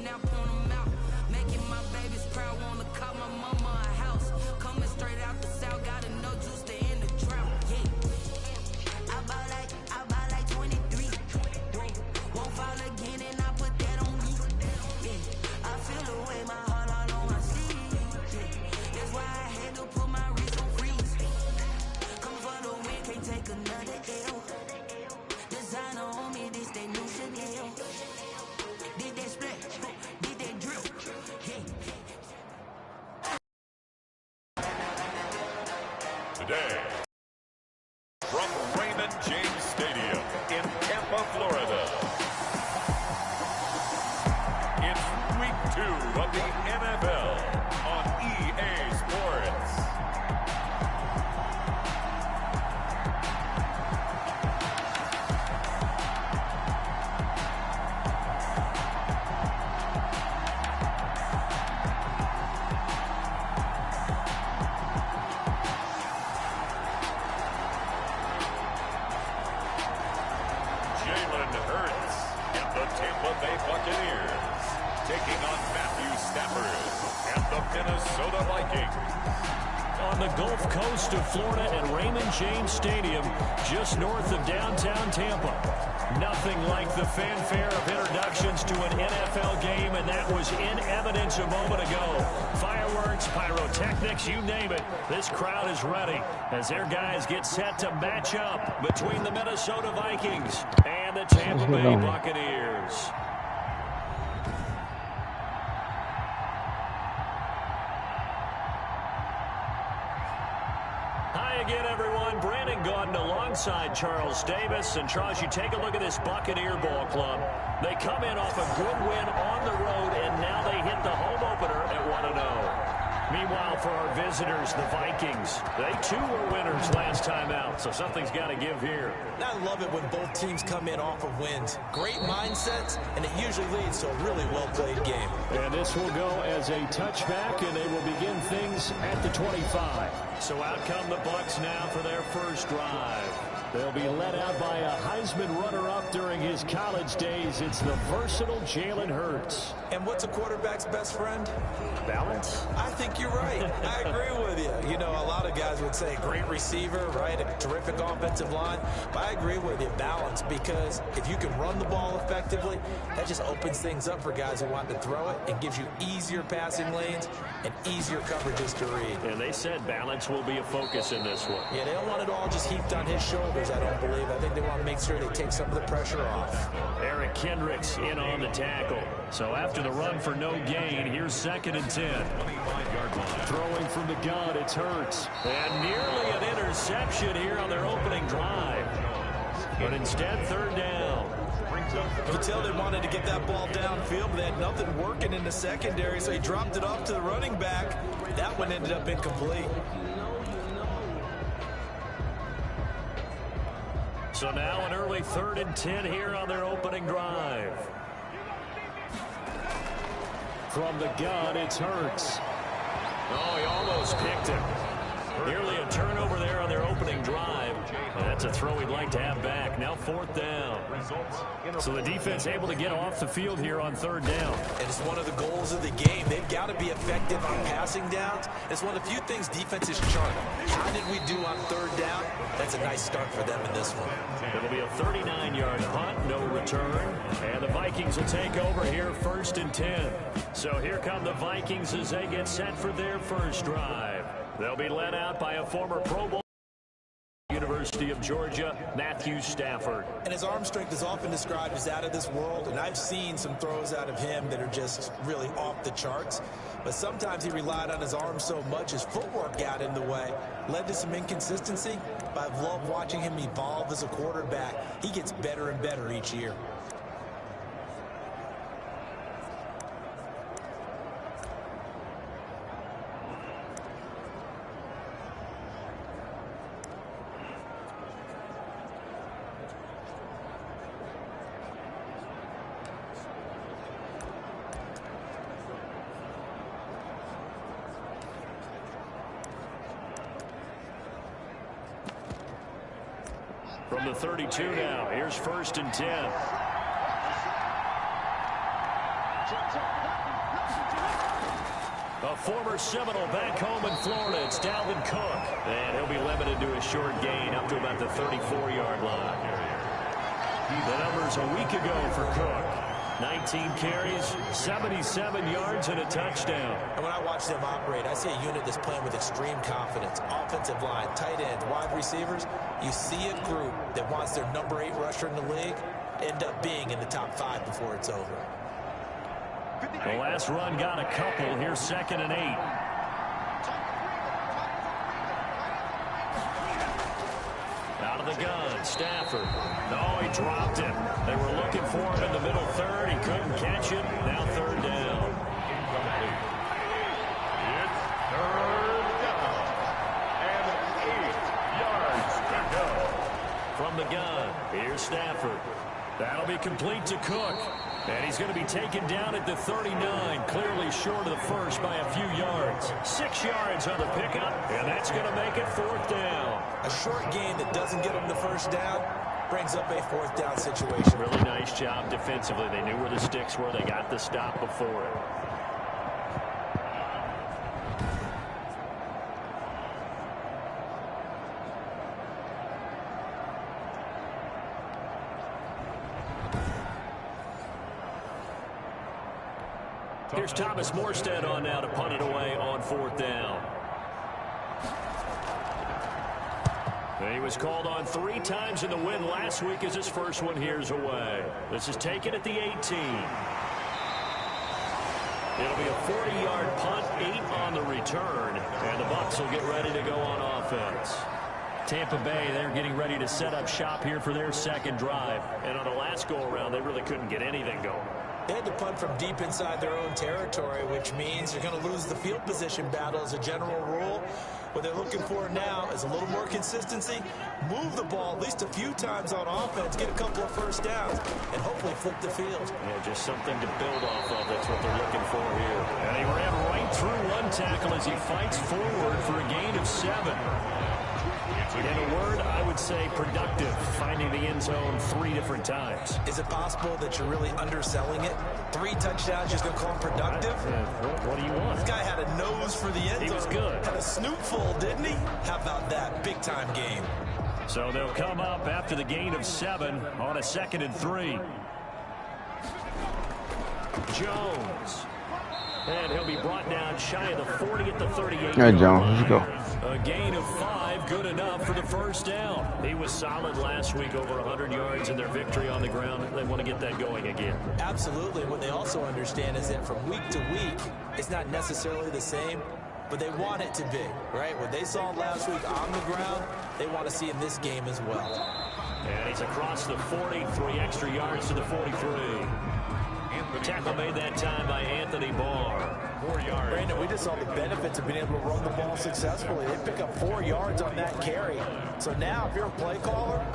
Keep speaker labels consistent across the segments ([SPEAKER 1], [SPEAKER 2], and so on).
[SPEAKER 1] now point them out. Making my babies proud, wanna call my mama a house. Coming straight out the south, gotta know juice to end the drought. Yeah. I buy like 23. Won't fall again and I put that on me. Yeah. I feel the way my heart all on my sleeve. Yeah. That's why I had to put my wrist on freeze. Come for the win, can't take another L. Designer on me, this they new Chanel. Did they split? Did they drill? Yeah.
[SPEAKER 2] Today, from Raymond James Stadium in Tampa, Florida, it's Week 2 of the NFL on EA Sports. Taking on Matthew Stafford and the Minnesota Vikings.
[SPEAKER 3] On the Gulf Coast of Florida at Raymond James Stadium, just north of downtown Tampa. Nothing like the fanfare of introductions to an NFL game, and that was in evidence a moment ago. Fireworks, pyrotechnics, you name it. This crowd is ready as their guys get set to match up between the Minnesota Vikings and the Tampa Bay Buccaneers. Again, everyone, Brandon Gaudin alongside Charles Davis. And Charles, you take a look at this Buccaneer ball club. They come in off a good win on the road, and now they hit the home opener at 1-0. Meanwhile, for our visitors, the Vikings, they too were winners last time out, so something's got to give here.
[SPEAKER 4] I love it when both teams come in off of wins. Great mindsets, and it usually leads to a really well-played game.
[SPEAKER 3] And this will go as a touchback, and they will begin things at the 25. So out come the Bucs now for their first drive. They'll be led out by a Heisman runner-up during his college days. It's the versatile Jalen Hurts.
[SPEAKER 4] And what's a quarterback's best friend?
[SPEAKER 3] Balance?
[SPEAKER 4] I think you're right. I agree with you. You know, a lot of guys would say great receiver, right? A terrific offensive line. But I agree with you, balance, because if you can run the ball effectively, that just opens things up for guys who want to throw it and gives you easier passing lanes and easier coverages to read.
[SPEAKER 3] And they said balance will be a focus in this one.
[SPEAKER 4] Yeah, they don't want it all just heaped on his shoulders, I don't believe. I think they want to make sure they take some of the pressure off.
[SPEAKER 3] Eric Kendricks in on the tackle. So after the run for no gain, here's 2nd and 10. 25-yard line. Throwing from the gun, it's Hurts. And nearly an interception here on their opening drive. But instead, 3rd down.
[SPEAKER 4] You could tell they wanted to get that ball downfield, but they had nothing working in the secondary, so he dropped it off to the running back. That one ended up incomplete.
[SPEAKER 3] So now an early 3rd and 10 here on their opening drive. From the gun, it's Hurts. Oh, he almost picked him. Nearly a turnover there on their opening drive. And that's a throw he'd like to have back. Now 4th down. So the defense able to get off the field here on 3rd down.
[SPEAKER 4] And it's one of the goals of the game. They've got to be effective on passing downs. It's one of the few things defenses chart. How did we do on 3rd down? That's a nice start for them in this one.
[SPEAKER 3] It'll be a 39-yard punt, no return. And the Vikings will take over here 1st and 10. So here come the Vikings as they get set for their first drive. They'll be led out by a former Pro Bowl. University of Georgia, Matthew Stafford.
[SPEAKER 4] And his arm strength is often described as out of this world, and I've seen some throws out of him that are just really off the charts. But sometimes he relied on his arm so much his footwork got in the way, led to some inconsistency. But I've loved watching him evolve as a quarterback. He gets better and better each year.
[SPEAKER 3] From the 32 now, here's 1st and 10. former Seminole back home in Florida. It's Dalvin Cook. And he'll be limited to a short gain up to about the 34-yard line. The numbers a week ago for Cook. 19 carries, 77 yards, and a touchdown.
[SPEAKER 4] And when I watch them operate, I see a unit that's playing with extreme confidence. Offensive line, tight ends, wide receivers. You see a group that wants their number 8 rusher in the league end up being in the top 5 before it's over.
[SPEAKER 3] The last run got a couple. Here's 2nd and 8. Out of the gun, Stafford. No, he dropped it. They were looking for him in the middle third. He couldn't catch it. Now 3rd down.
[SPEAKER 2] It's 3rd down and 8 yards to go.
[SPEAKER 3] From the gun, here's Stafford. That'll be complete to Cook. And he's going to be taken down at the 39, clearly short of the first by a few yards. 6 yards on the pickup, and that's going to make it 4th down.
[SPEAKER 4] A short gain that doesn't get them the first down brings up a 4th down situation.
[SPEAKER 3] Really nice job defensively. They knew where the sticks were. They got the stop before it. Here's Thomas Morstead on now to punt it away on 4th down. He was called on 3 times in the win last week as his first one here's away. This is taken at the 18. It'll be a 40-yard punt, 8 on the return, and the Bucs will get ready to go on offense. Tampa Bay, they're getting ready to set up shop here for their 2nd drive. And on the last go-around, they really couldn't get anything going.
[SPEAKER 4] They had to punt from deep inside their own territory, which means you're going to lose the field position battle as a general rule. What they're looking for now is a little more consistency, move the ball at least a few times on offense, get a couple of first downs, and hopefully flip the field.
[SPEAKER 3] Yeah, just something to build off of. That's what they're looking for here. And he ran right through one tackle as he fights forward for a gain of 7. In a word, I would say productive, finding the end zone 3 different times.
[SPEAKER 4] Is it possible that you're really underselling it? 3 touchdowns, just going to call him productive?
[SPEAKER 3] What do you want?
[SPEAKER 4] This guy had a nose for the end zone.
[SPEAKER 3] He was good.
[SPEAKER 4] Had a snootful, didn't he? How about that? Big-time game.
[SPEAKER 3] So they'll come up after the gain of 7 on a 2nd and 3. Jones. And he'll be brought down shy of the 40 at the 38.
[SPEAKER 5] Hey, Jones, let's go.
[SPEAKER 3] A gain of 5, good enough for the first down. He was solid last week, over 100 yards in their victory on the ground. They want to get that going again.
[SPEAKER 4] Absolutely. What they also understand is that from week to week, it's not necessarily the same, but they want it to be, right? What they saw last week on the ground, they want to see in this game as well.
[SPEAKER 3] And he's across the 40, 3 extra yards to the 43. The tackle made that time by Anthony Barr. 4 yards.
[SPEAKER 4] Brandon, we just saw the benefits of being able to run the ball successfully. They pick up 4 yards on that carry. So now, if you're a play caller,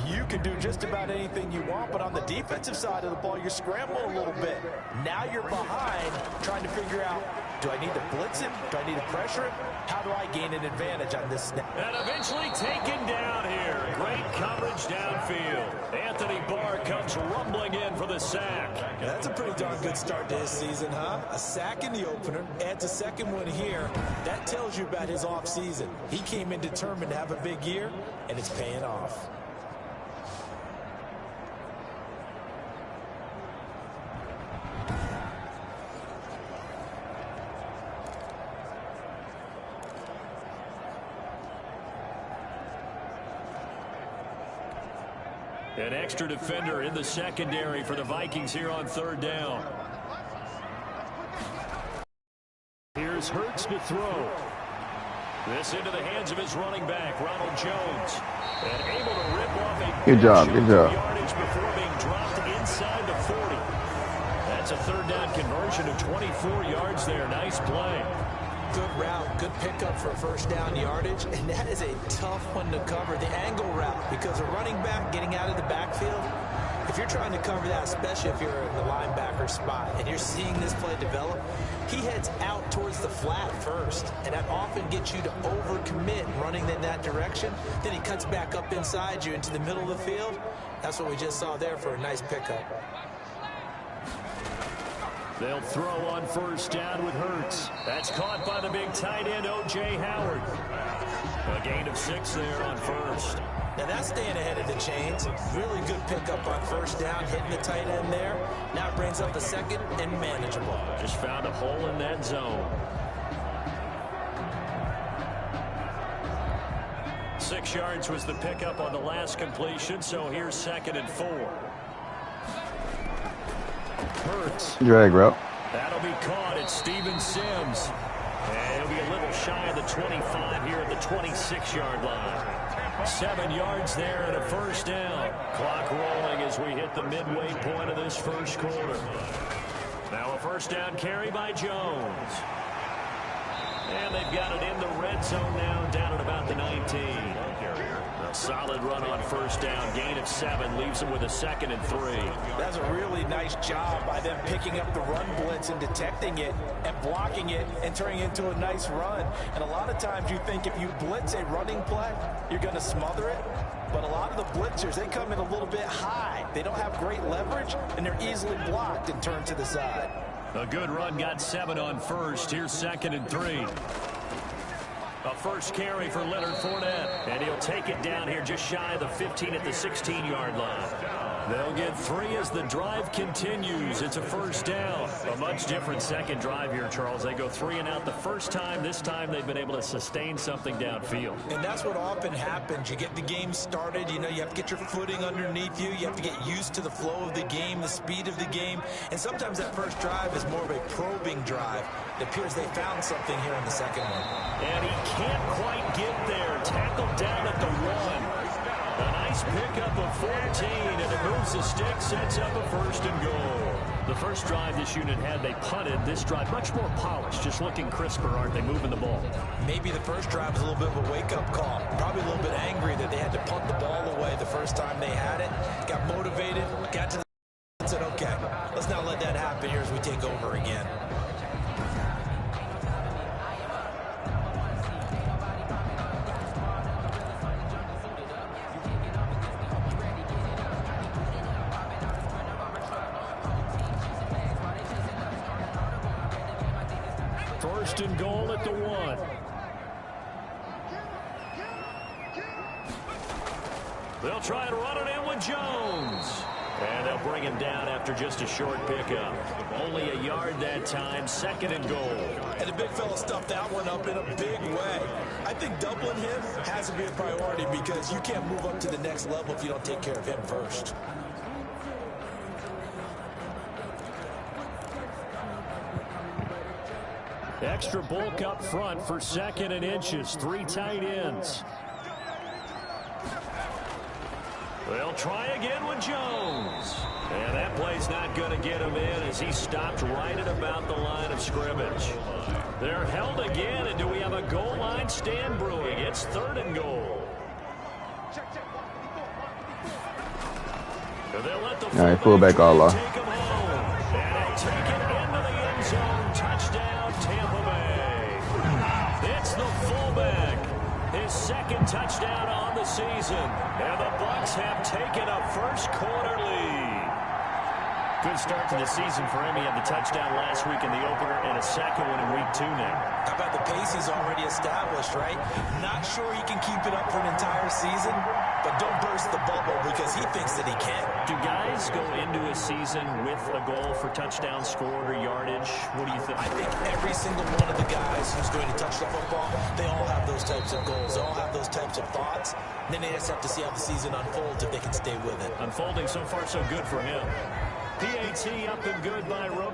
[SPEAKER 4] you can do just about anything you want, but on the defensive side of the ball, you're scrambling a little bit. Now you're behind, trying to figure out, do I need to blitz him? Do I need to pressure him? How do I gain an advantage on this snap?
[SPEAKER 3] And eventually taken down here. Great coverage downfield. Anthony Barr comes rumbling in for the sack.
[SPEAKER 4] Yeah, that's a pretty darn good start to his season, huh? A sack in the opener, adds a 2nd one here. That tells you about his offseason. He came in determined to have a big year, and it's paying off.
[SPEAKER 3] An extra defender in the secondary for the Vikings here on 3rd down. Here's Hurts to throw. This into the hands of his running back, Ronald Jones. And able to rip off a
[SPEAKER 5] good job.
[SPEAKER 3] Yardage before being dropped inside the 40. That's a 3rd down conversion of 24 yards there. Nice play.
[SPEAKER 4] Good route, good pickup for first down yardage, and that is a tough one to cover, the angle route, because a running back getting out of the backfield, if you're trying to cover that, especially if you're in the linebacker spot, and you're seeing this play develop, he heads out towards the flat first, and that often gets you to overcommit running in that direction. Then he cuts back up inside you into the middle of the field. That's what we just saw there for a nice pickup.
[SPEAKER 3] They'll throw on first down with Hurts. That's caught by the big tight end, O.J. Howard. A gain of 6 there on first.
[SPEAKER 4] Now that's staying ahead of the chains. Really good pickup on first down, hitting the tight end there. Now it brings up a second and manageable.
[SPEAKER 3] Just found a hole in that zone. 6 yards was the pickup on the last completion, so here's 2nd and 4. Hurts.
[SPEAKER 5] Drag route.
[SPEAKER 3] That'll be caught at Steven Sims. And he'll be a little shy of the 25 here at the 26-yard line. 7 yards there and a first down. Clock rolling as we hit the midway point of this first quarter. Now a first down carry by Jones. And they've got it in the red zone now, down at about the 19. A solid run on first down, gain of 7, leaves them with a 2nd and 3.
[SPEAKER 4] That's a really nice job by them picking up the run blitz and detecting it and blocking it and turning it into a nice run. And a lot of times you think if you blitz a running play, you're going to smother it. But a lot of the blitzers, they come in a little bit high. They don't have great leverage, and they're easily blocked and turned to the side.
[SPEAKER 3] A good run, got 7 on first. Here's 2nd and 3. A first carry for Leonard Fournette. And he'll take it down here just shy of the 15 at the 16-yard line. They'll get 3 as the drive continues. It's a first down. A much different second drive here, Charles. They go 3 and out the first time. This time they've been able to sustain something downfield.
[SPEAKER 4] And that's what often happens. You get the game started. You know, you have to get your footing underneath you. You have to get used to the flow of the game, the speed of the game. And sometimes that first drive is more of a probing drive. It appears they found something here in the second one.
[SPEAKER 3] And he can't quite get there. Tackled down at the 1. A nice pickup of 14, and it moves the stick, sets up a 1st and goal. The first drive this unit had, they punted. This drive, much more polished, just looking crisper, aren't they, moving the ball?
[SPEAKER 4] Maybe the first drive was a little bit of a wake-up call. Probably a little bit angry that they had to punt the ball away the first time they had it. Got motivated, got to the and said, okay, let's not let that happen here as we take over again.
[SPEAKER 3] First and goal at the 1. They'll try and run it in with Jones. And they'll bring him down after just a short pickup. Only a yard that time, 2nd and goal.
[SPEAKER 4] And the big fella stuffed that one up in a big way. I think doubling him has to be a priority because you can't move up to the next level if you don't take care of him first.
[SPEAKER 3] Extra bulk up front for 2nd and inches. 3 tight ends. They'll try again with Jones. And that play's not going to get him in as he stopped right at about the line of scrimmage. They're held again, and do we have a goal line stand brewing? It's 3rd and goal. They'll let the
[SPEAKER 5] all right, fullback Allah.
[SPEAKER 3] take him home. And he'll take it into the end zone. Touchdown, Tampa Bay. It's the fullback. His 2nd touchdown on the season. And the Bucs have taken a first quarter lead. Good start to the season for him. He had the touchdown last week in the opener and a 2nd one in week 2 now.
[SPEAKER 4] How about the pace he's already established, right? Not sure he can keep it up for an entire season, but don't burst the bubble because he thinks that he can.
[SPEAKER 3] Do guys go into a season with a goal for touchdown scored or yardage? What do you think?
[SPEAKER 4] I think every single one of the guys who's going to touch the football, they all have those types of goals. They all have those types of thoughts. And then they just have to see how the season unfolds if they can stay with it.
[SPEAKER 3] Unfolding so far so good for him. PAT up and good by Rope.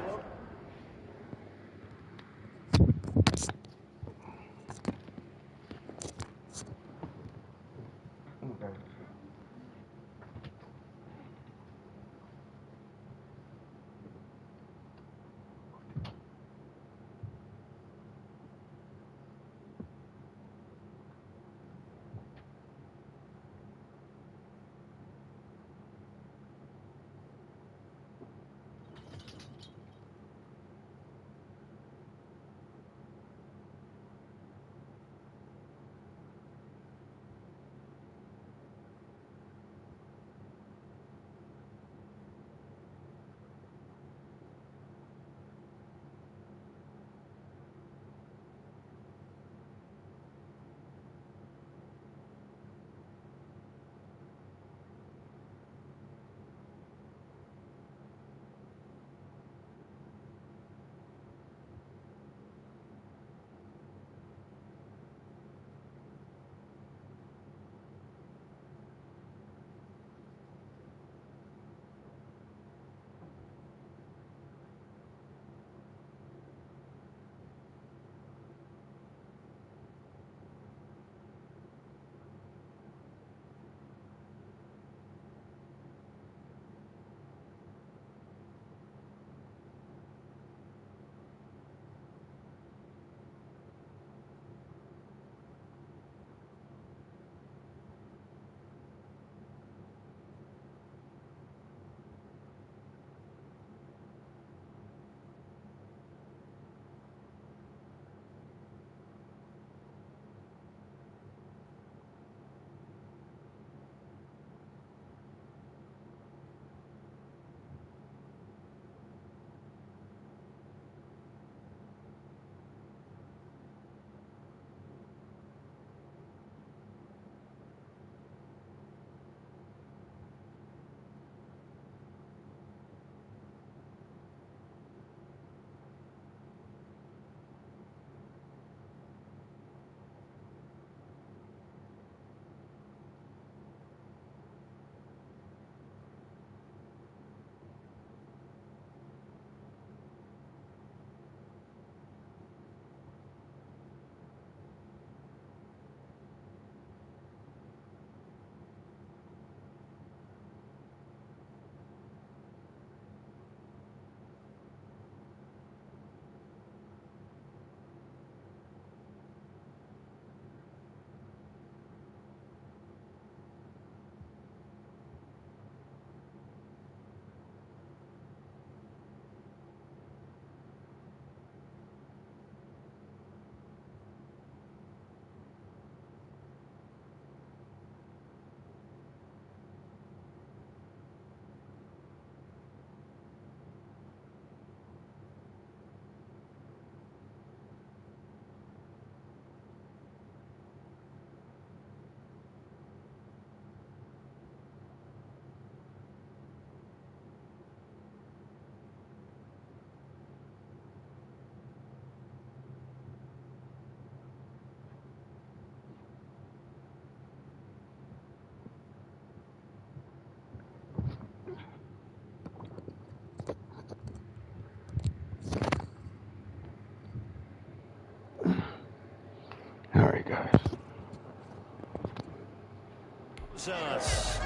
[SPEAKER 3] Us.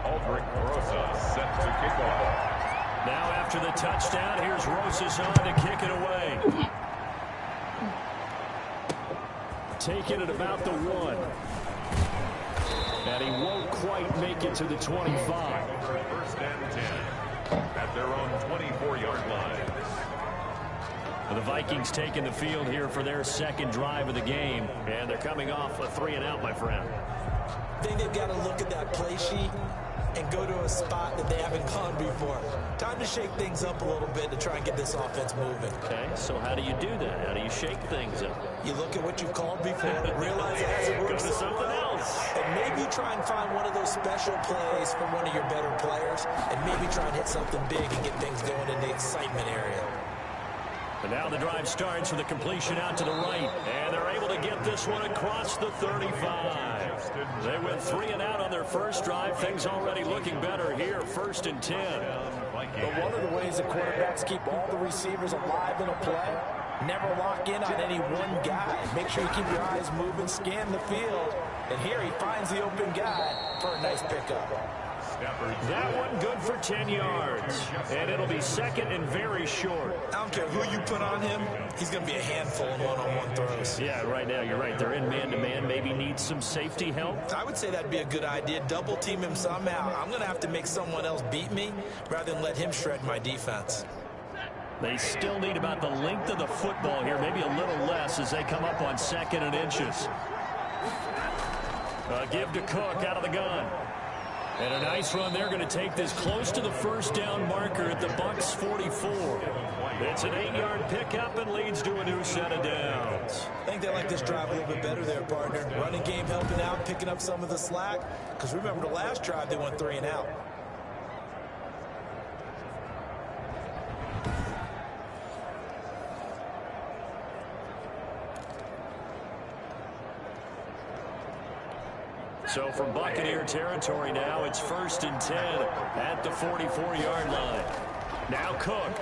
[SPEAKER 2] Aldrich Rosa set to kick off.
[SPEAKER 3] Now after the touchdown, here's Rosas on to kick it away. Taking it about the 1. And he won't quite make it to the 25.
[SPEAKER 2] First and 10 at their own 24-yard line.
[SPEAKER 3] The Vikings taking the field here for their second drive of the game. And they're coming off a 3-and-out, my friend.
[SPEAKER 4] I think they've got to look at that play sheet and go to a spot that they haven't gone before. Time to shake things up a little bit to try and get this offense moving.
[SPEAKER 3] Okay, so how do you do that? How do you shake things up?
[SPEAKER 4] You look at what you've called before, realize it hasn't worked
[SPEAKER 3] Go to something else.
[SPEAKER 4] And maybe try and find one of those special plays from one of your better players, and maybe try and hit something big and get things going in the excitement area.
[SPEAKER 3] And now the drive starts with a completion out to the right. And they're able to get this one across the 35. They went 3-and-out on their first drive. Things already looking better here. 1st and 10.
[SPEAKER 4] But one of the ways the quarterbacks keep all the receivers alive in a play, never lock in on any one guy. Make sure you keep your eyes moving, scan the field. And here he finds the open guy for a nice pickup.
[SPEAKER 3] That one good for 10 yards. And it'll be second and very short.
[SPEAKER 4] I don't care who you put on him, he's going to be a handful in one-on-one throws.
[SPEAKER 3] Yeah, right now you're right. They're in man-to-man. Maybe needs some safety help.
[SPEAKER 4] I would say that'd be a good idea. Double team him somehow. I'm going to have to make someone else beat me rather than let him shred my defense.
[SPEAKER 3] They still need about the length of the football here, maybe a little less as they come up on 2nd and inches. Give to Cook out of the gun. And a nice run. They're going to take this close to the first down marker at the Bucs 44. It's an 8-yard pickup and leads to a new set of downs.
[SPEAKER 4] I think they like this drive a little bit better there, partner. Running game helping out, picking up some of the slack. Because remember the last drive, they went 3-and-out.
[SPEAKER 3] So from Buccaneer territory now, it's 1st and 10 at the 44-yard line. Now Cook.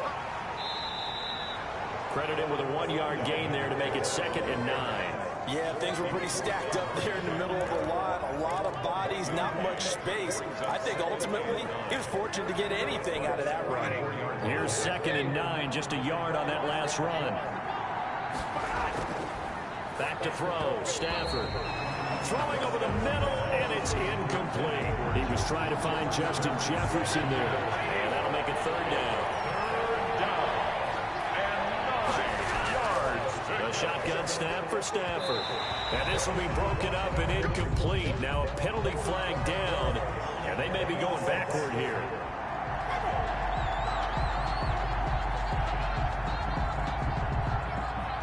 [SPEAKER 3] Credited with a 1-yard gain there to make it 2nd and 9.
[SPEAKER 4] Yeah, things were pretty stacked up there in the middle of the lot. A lot of bodies, not much space. I think ultimately he was fortunate to get anything out of that run.
[SPEAKER 3] Here's 2nd and 9, just a yard on that last run. Back to throw, Stafford. Throwing over the middle, and it's incomplete. He was trying to find Justin Jefferson there. And that'll make it 3rd down. A shotgun snap for Stafford. And this will be broken up and incomplete. Now a penalty flag down, and they may be going backward here.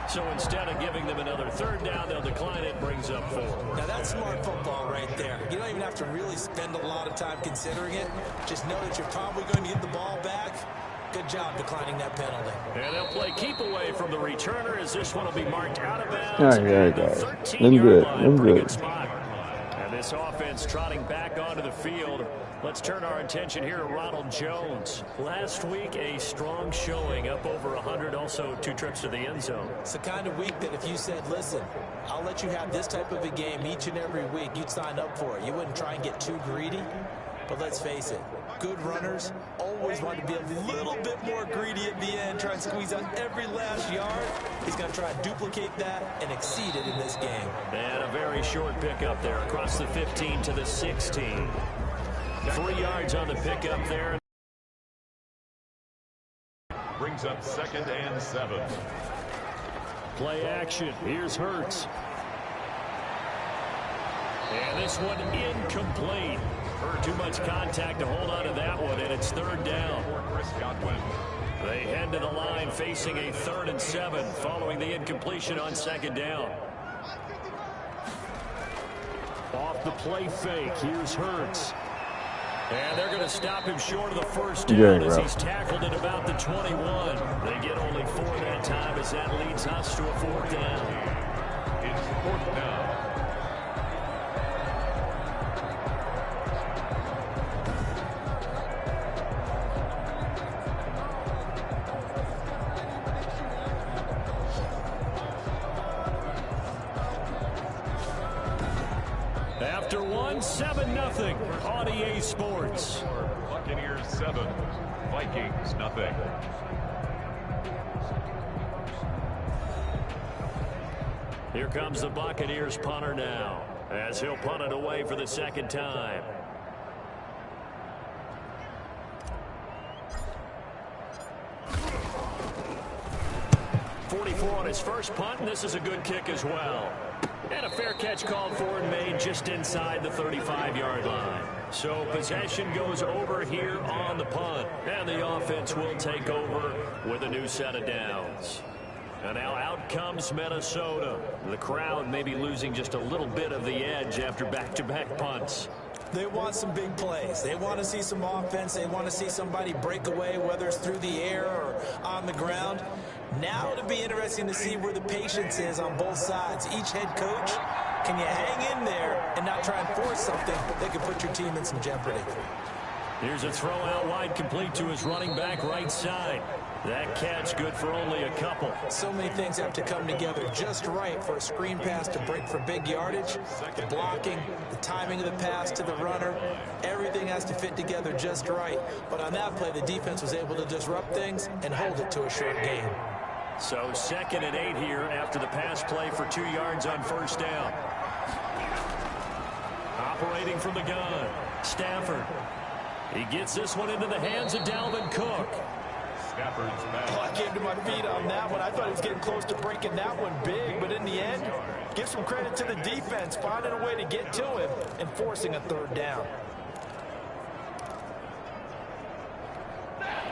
[SPEAKER 3] So instead of giving them another 3rd down, they'll decline it, brings up 4.
[SPEAKER 4] Now that's smart football right there. You don't even have to really spend a lot of time considering it. Just know that you're probably going to get the ball back. Good job declining that penalty.
[SPEAKER 3] And they'll play keep away from the returner as this one will be marked out of bounds.
[SPEAKER 5] All right, guys. I'm good. I'm good.
[SPEAKER 3] And this offense trotting back onto the field. Let's turn our attention here to Ronald Jones. Last week, a strong showing, up over 100, also 2 trips to the end zone.
[SPEAKER 4] It's the kind of week that if you said, listen, I'll let you have this type of a game each and every week, you'd sign up for it. You wouldn't try and get too greedy. But let's face it, good runners always want to be a little bit more greedy at the end, try and squeeze out every last yard. He's going to try and duplicate that and exceed it in this game.
[SPEAKER 3] And a very short pickup there across the 15 to the 16. 3 yards on the pickup there.
[SPEAKER 2] Brings up 2nd and 7.
[SPEAKER 3] Play action. Here's Hurts. And this one incomplete. Too much contact to hold on to that one, and it's 3rd down. They head to the line facing a 3rd and 7 following the incompletion on 2nd down. Off the play fake. Here's Hurts. And they're going to stop him short of the 1st down as he's tackled at about the 21. They get only 4 that time as that leads us to a 4th down.
[SPEAKER 2] It's 4th down.
[SPEAKER 3] after one, 7-0 on EA Sports.
[SPEAKER 2] Buccaneers 7, Vikings nothing.
[SPEAKER 3] Here comes the Buccaneers punter now, as he'll punt it away for the second time. On his first punt, and this is a good kick as well. And a fair catch called for and made just inside the 35-yard line. So possession goes over here on the punt, and the offense will take over with a new set of downs. And now out comes Minnesota. The crowd may be losing just a little bit of the edge after back-to-back punts.
[SPEAKER 4] They want some big plays. They want to see some offense. They want to see somebody break away, whether it's through the air or on the ground. Now it'll be interesting to see where the patience is on both sides. Each head coach, can you hang in there and not try and force something that could put your team in some jeopardy?
[SPEAKER 3] Here's a throw out wide, complete to his running back right side. That catch good for only a couple.
[SPEAKER 4] So many things have to come together just right for a screen pass to break for big yardage. The blocking, the timing of the pass to the runner, everything has to fit together just right. But on that play, the defense was able to disrupt things and hold it to a short gain.
[SPEAKER 3] So 2nd and 8 here after the pass play for 2 yards on first down. Operating from the gun, Stafford. He gets this one into the hands of Dalvin Cook.
[SPEAKER 2] Stafford's back.
[SPEAKER 4] Oh, I came to my feet on that one. I thought he was getting close to breaking that one big, but in the end, give some credit to the defense, finding a way to get to him and forcing a third down.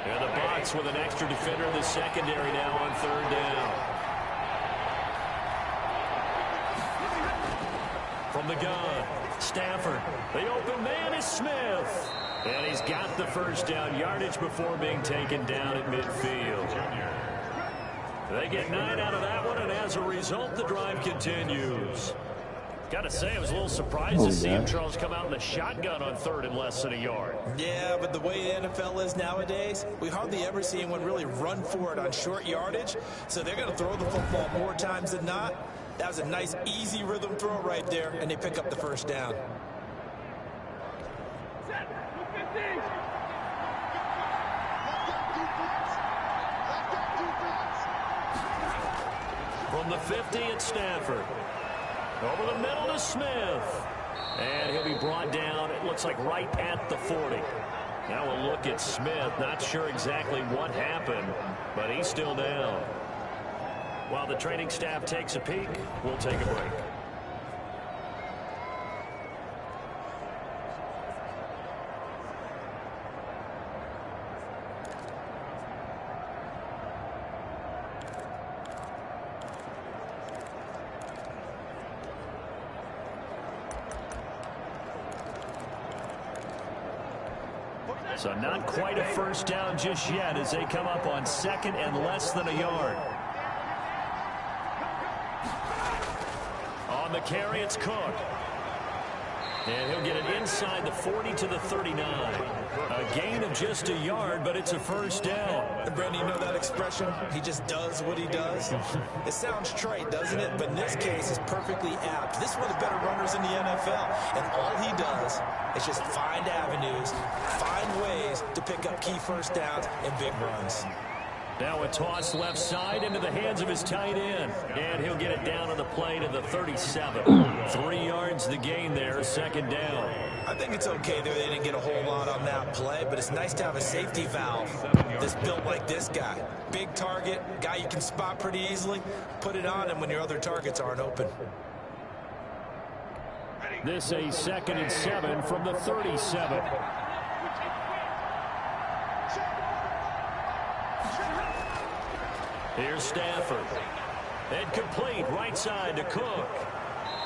[SPEAKER 3] And the box with an extra defender in the secondary now on third down. From the gun, Stafford. The open man is Smith. And he's got the first down, yardage before being taken down at midfield. They get 9 out of that one, and as a result, the drive continues. Got to say, I was a little surprised to see him, Charles, come out in the shotgun on third and less than a yard.
[SPEAKER 4] Yeah, but the way the NFL is nowadays, we hardly ever see anyone really run for it on short yardage. So they're going to throw the football more times than not. That was a nice, easy rhythm throw right there, and they pick up the first down.
[SPEAKER 3] From the 50, it's Stafford. Over the middle to Smith. And he'll be brought down, it looks like right at the 40. Now we'll look at Smith. Not sure exactly what happened, but he's still down. While the training staff takes a peek, we'll take a break. So not quite a first down just yet as they come up on 2nd and less than a yard. On the carry, it's Cook. And he'll get it inside the 40 to the 39. A gain of just a yard, but it's a first down.
[SPEAKER 4] And Brandon, you know that expression? He just does what he does. It sounds trite, doesn't it? But in this case, it's perfectly apt. This is one of the better runners in the NFL. And all he does is just find avenues, find ways to pick up key first downs and big runs.
[SPEAKER 3] Now a toss left side into the hands of his tight end. And he'll get it down on the play to the 37. 3 yards the gain there, second down.
[SPEAKER 4] I think it's okay there. They didn't get a whole lot on that play, but it's nice to have a safety valve that's built like this guy. Big target, guy you can spot pretty easily. Put it on him when your other targets aren't open.
[SPEAKER 3] This a 2nd and 7 from the 37. Here's Stafford. And complete right side to Cook.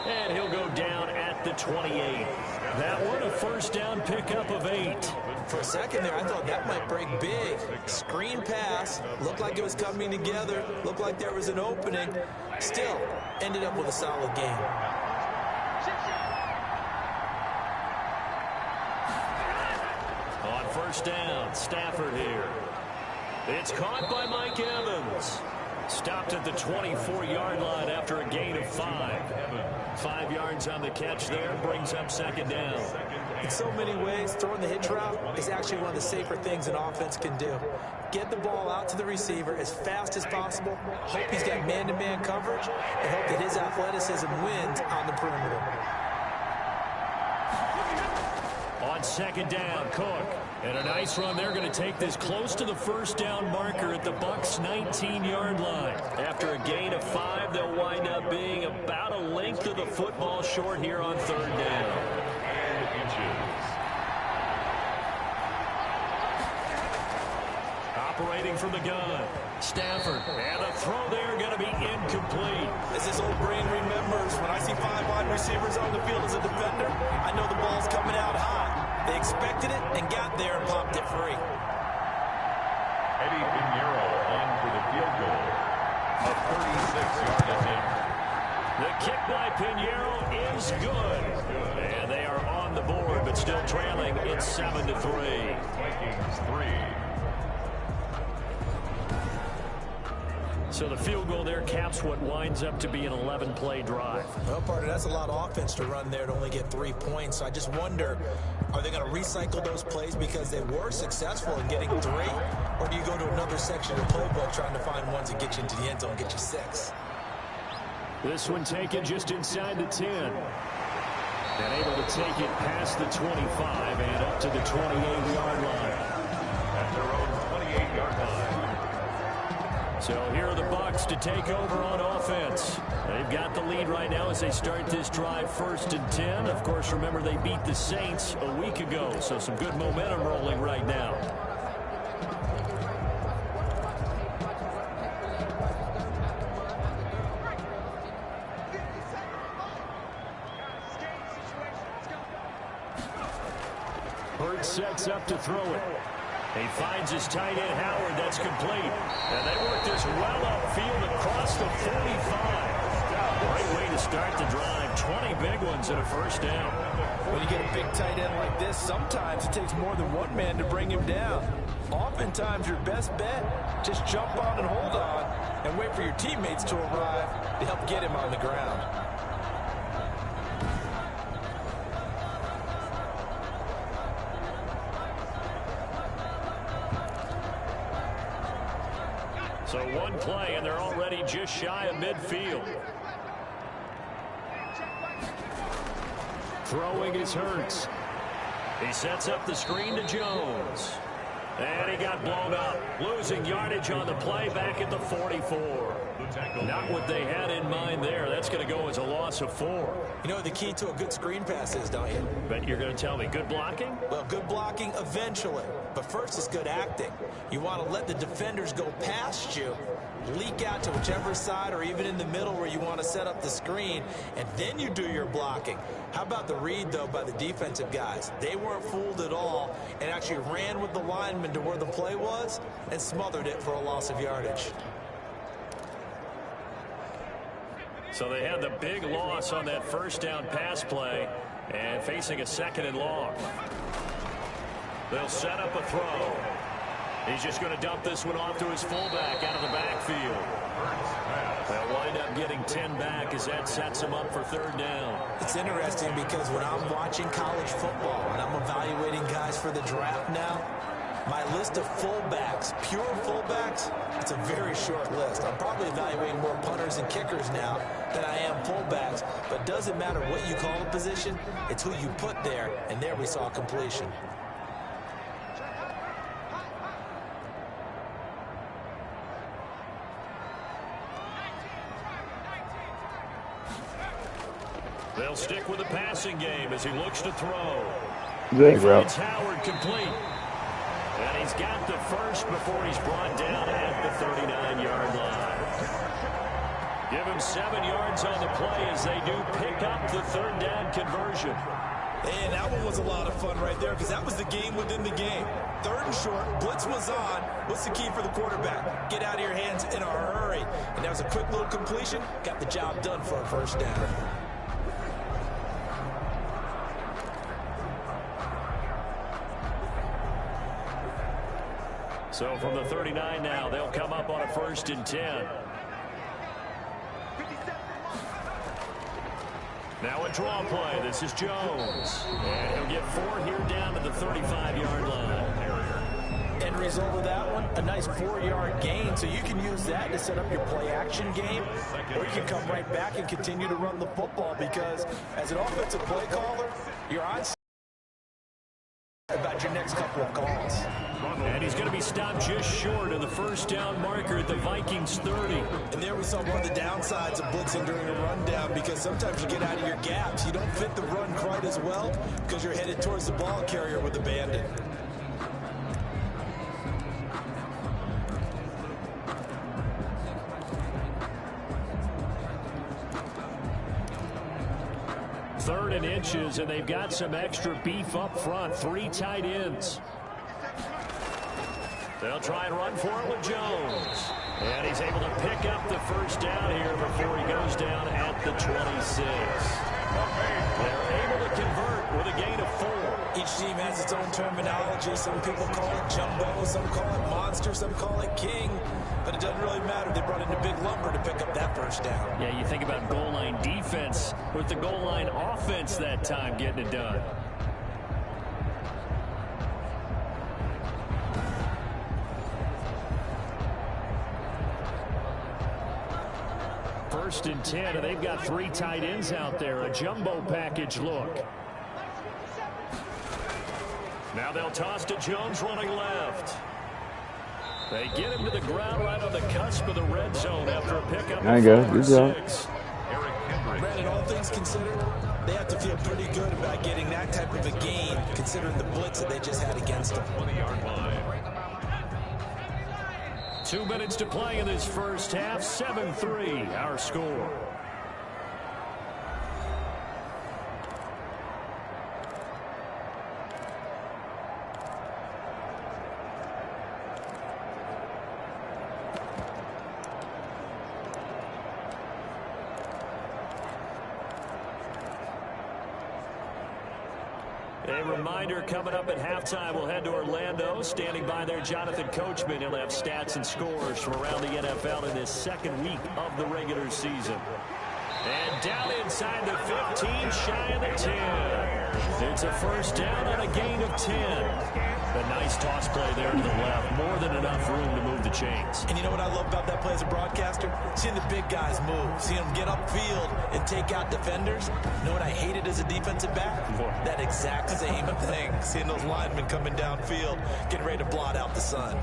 [SPEAKER 3] And he'll go down at the 28. That one a first down pickup of 8.
[SPEAKER 4] For a second there, I thought that might break big. Screen pass. Looked like it was coming together. Looked like there was an opening. Still, ended up with a solid game.
[SPEAKER 3] On first down, Stafford here. It's caught by Mike Evans. Stopped at the 24-yard line after after a gain of 5. 5 yards on the catch there brings up second down.
[SPEAKER 4] In so many ways, throwing the hitch route is actually one of the safer things an offense can do. Get the ball out to the receiver as fast as possible, hope he's got man-to-man coverage, and hope that his athleticism wins on the perimeter.
[SPEAKER 3] On second down, Cook. And a nice run. They're going to take this close to the first down marker at the Bucs' 19-yard line. After a gain of 5, they'll wind up being about a length of the football short here on third down. Operating from the gun, Stafford. And the throw there going to be incomplete.
[SPEAKER 4] As this old brain remembers, when I see 5 wide receivers on the field as a defender, I know the ball's coming out high. They expected it and got there and popped it free.
[SPEAKER 2] Eddie Pinheiro on for the field goal. A 36-yard attempt.
[SPEAKER 3] The kick by Pinheiro is good. And they are on the board, but still trailing. It's 7-3.
[SPEAKER 2] Vikings 3.
[SPEAKER 3] So the field goal there caps what winds up to be an 11-play drive.
[SPEAKER 4] Well, partner, that's a lot of offense to run there to only get 3 points. So I just wonder, are they going to recycle those plays because they were successful in getting 3? Or do you go to another section of the playbook trying to find ones that get you into the end zone and get you 6?
[SPEAKER 3] This one taken just inside the 10. And able to take it past the 25 and up to the 28-yard line.
[SPEAKER 2] At their own 28-yard line.
[SPEAKER 3] So here are the Bucs to take over on offense. They've got the lead right now as they start this drive 1st and 10. Of course, remember they beat the Saints a week ago, so some good momentum rolling right now. Bird sets up to throw it. He finds his tight end, Howard. That's complete. And they work this well upfield across the 45. Great way to start the drive. 20 big ones and a first down.
[SPEAKER 4] When you get a big tight end like this, sometimes it takes more than one man to bring him down. Oftentimes, your best bet, just jump on and hold on and wait for your teammates to arrive to help get him on the ground.
[SPEAKER 3] So one play, and they're already just shy of midfield. Throwing is Hurts. He sets up the screen to Jones. And he got blown up. Losing yardage on the play back at the 44. Not what they had in mind there. That's going to go as a loss of 4.
[SPEAKER 4] You know what the key to a good screen pass is, don't you?
[SPEAKER 3] But you're going to tell me good blocking?
[SPEAKER 4] Well, good blocking eventually. But first is good acting. You want to let the defenders go past you, leak out to whichever side or even in the middle where you want to set up the screen, and then you do your blocking. How about the read, though, by the defensive guys? They weren't fooled at all and actually ran with the lineman to where the play was and smothered it for a loss of yardage.
[SPEAKER 3] So they had the big loss on that first down pass play and facing a 2nd and long. They'll set up a throw. He's just going to dump this one off to his fullback out of the backfield. They'll wind up getting 10 back as that sets him up for 3rd down.
[SPEAKER 4] It's interesting because when I'm watching college football and I'm evaluating guys for the draft now, my list of fullbacks, pure fullbacks, it's a very short list. I'm probably evaluating more punters and kickers now than I am fullbacks, but it doesn't matter what you call the position, it's who you put there, and there we saw completion.
[SPEAKER 3] They'll stick with the passing game as he looks to throw.
[SPEAKER 5] Zach route.
[SPEAKER 3] Howard complete. And he's got the first before he's brought down at the 39-yard line. Give him 7 yards on the play as they do pick up the 3rd down conversion.
[SPEAKER 4] And that one was a lot of fun right there because that was the game within the game. 3rd and short, blitz was on. What's the key for the quarterback? Get out of your hands in a hurry. And that was a quick little completion. Got the job done for a first down.
[SPEAKER 3] So from the 39 now, they'll come up on a 1st and 10. Now a draw play. This is Jones. And he'll get 4 here down to the 35-yard line.
[SPEAKER 4] End result of that one, a nice 4-yard gain. So you can use that to set up your play-action game, or you can come right back and continue to run the football, because as an offensive play caller, you're on about your next couple of calls.
[SPEAKER 3] And he's going to be stopped just short of the first down marker at the Vikings 30.
[SPEAKER 4] And there we saw one of the downsides of blitzing during a rundown, because sometimes you get out of your gaps. You don't fit the run quite as well because you're headed towards the ball carrier with the bandit.
[SPEAKER 3] Third and inches, and they've got some extra beef up front. 3 tight ends. They'll try and run for it with Jones. And he's able to pick up the first down here before he goes down at the 26. They're able to convert with a gain of 4.
[SPEAKER 4] Each team has its own terminology. Some people call it jumbo, some call it monster, some call it king. But it doesn't really matter. They brought in a big lumber to pick up that first down.
[SPEAKER 3] Yeah, you think about goal line defense with the goal line offense that time getting it done. First and 10, and they've got 3 tight ends out there. A jumbo package look. Now they'll toss to Jones running left. They get him to the ground right on the cusp of the red zone after a pickup.
[SPEAKER 5] There you go. Good job.
[SPEAKER 4] Brandon, all things considered, they have to feel pretty good about getting that type of a gain, considering the blitz that they just had against them.
[SPEAKER 2] 20-yard line.
[SPEAKER 3] 2 minutes to play in this first half. 7-3 our score. A reminder, coming up at halftime, we'll head to Orlando. Standing by there, Jonathan Coachman. He'll have stats and scores from around the NFL in this second week of the regular season. And down inside the 15, shy of the 10. It's a first down and a gain of 10. A nice toss play there to the left. More than enough room to move the chains.
[SPEAKER 4] And you know what I love about that play as a broadcaster? Seeing the big guys move. Seeing them get upfield and take out defenders. You know what I hated as a defensive back? That exact same thing. Seeing those linemen coming downfield, getting ready to blot out the sun.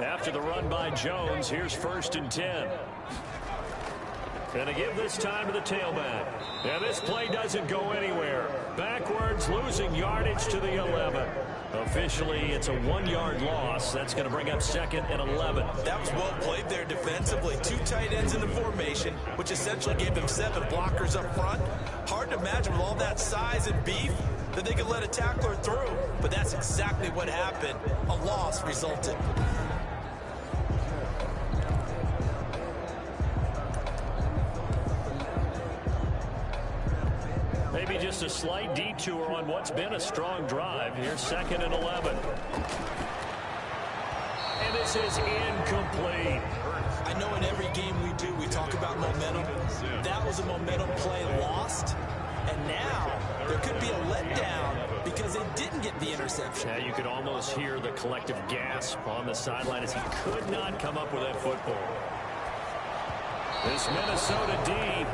[SPEAKER 3] After the run by Jones, here's first and 10. And to give this time to the tailback. And this play doesn't go anywhere. Backwards, losing yardage to the 11. Officially, it's a 1-yard loss. That's going to bring up second and 11.
[SPEAKER 4] That was well played there defensively. 2 tight ends in the formation, which essentially gave them 7 blockers up front. Hard to imagine with all that size and beef that they could let a tackler through. But that's exactly what happened. A loss resulted.
[SPEAKER 3] Maybe just a slight detour on what's been a strong drive. Here's second and 11. And this is incomplete.
[SPEAKER 4] I know in every game we do, we talk about momentum. That was a momentum play lost. And now there could be a letdown because they didn't get the interception.
[SPEAKER 3] Yeah, you could almost hear the collective gasp on the sideline as he could not come up with that football. This Minnesota D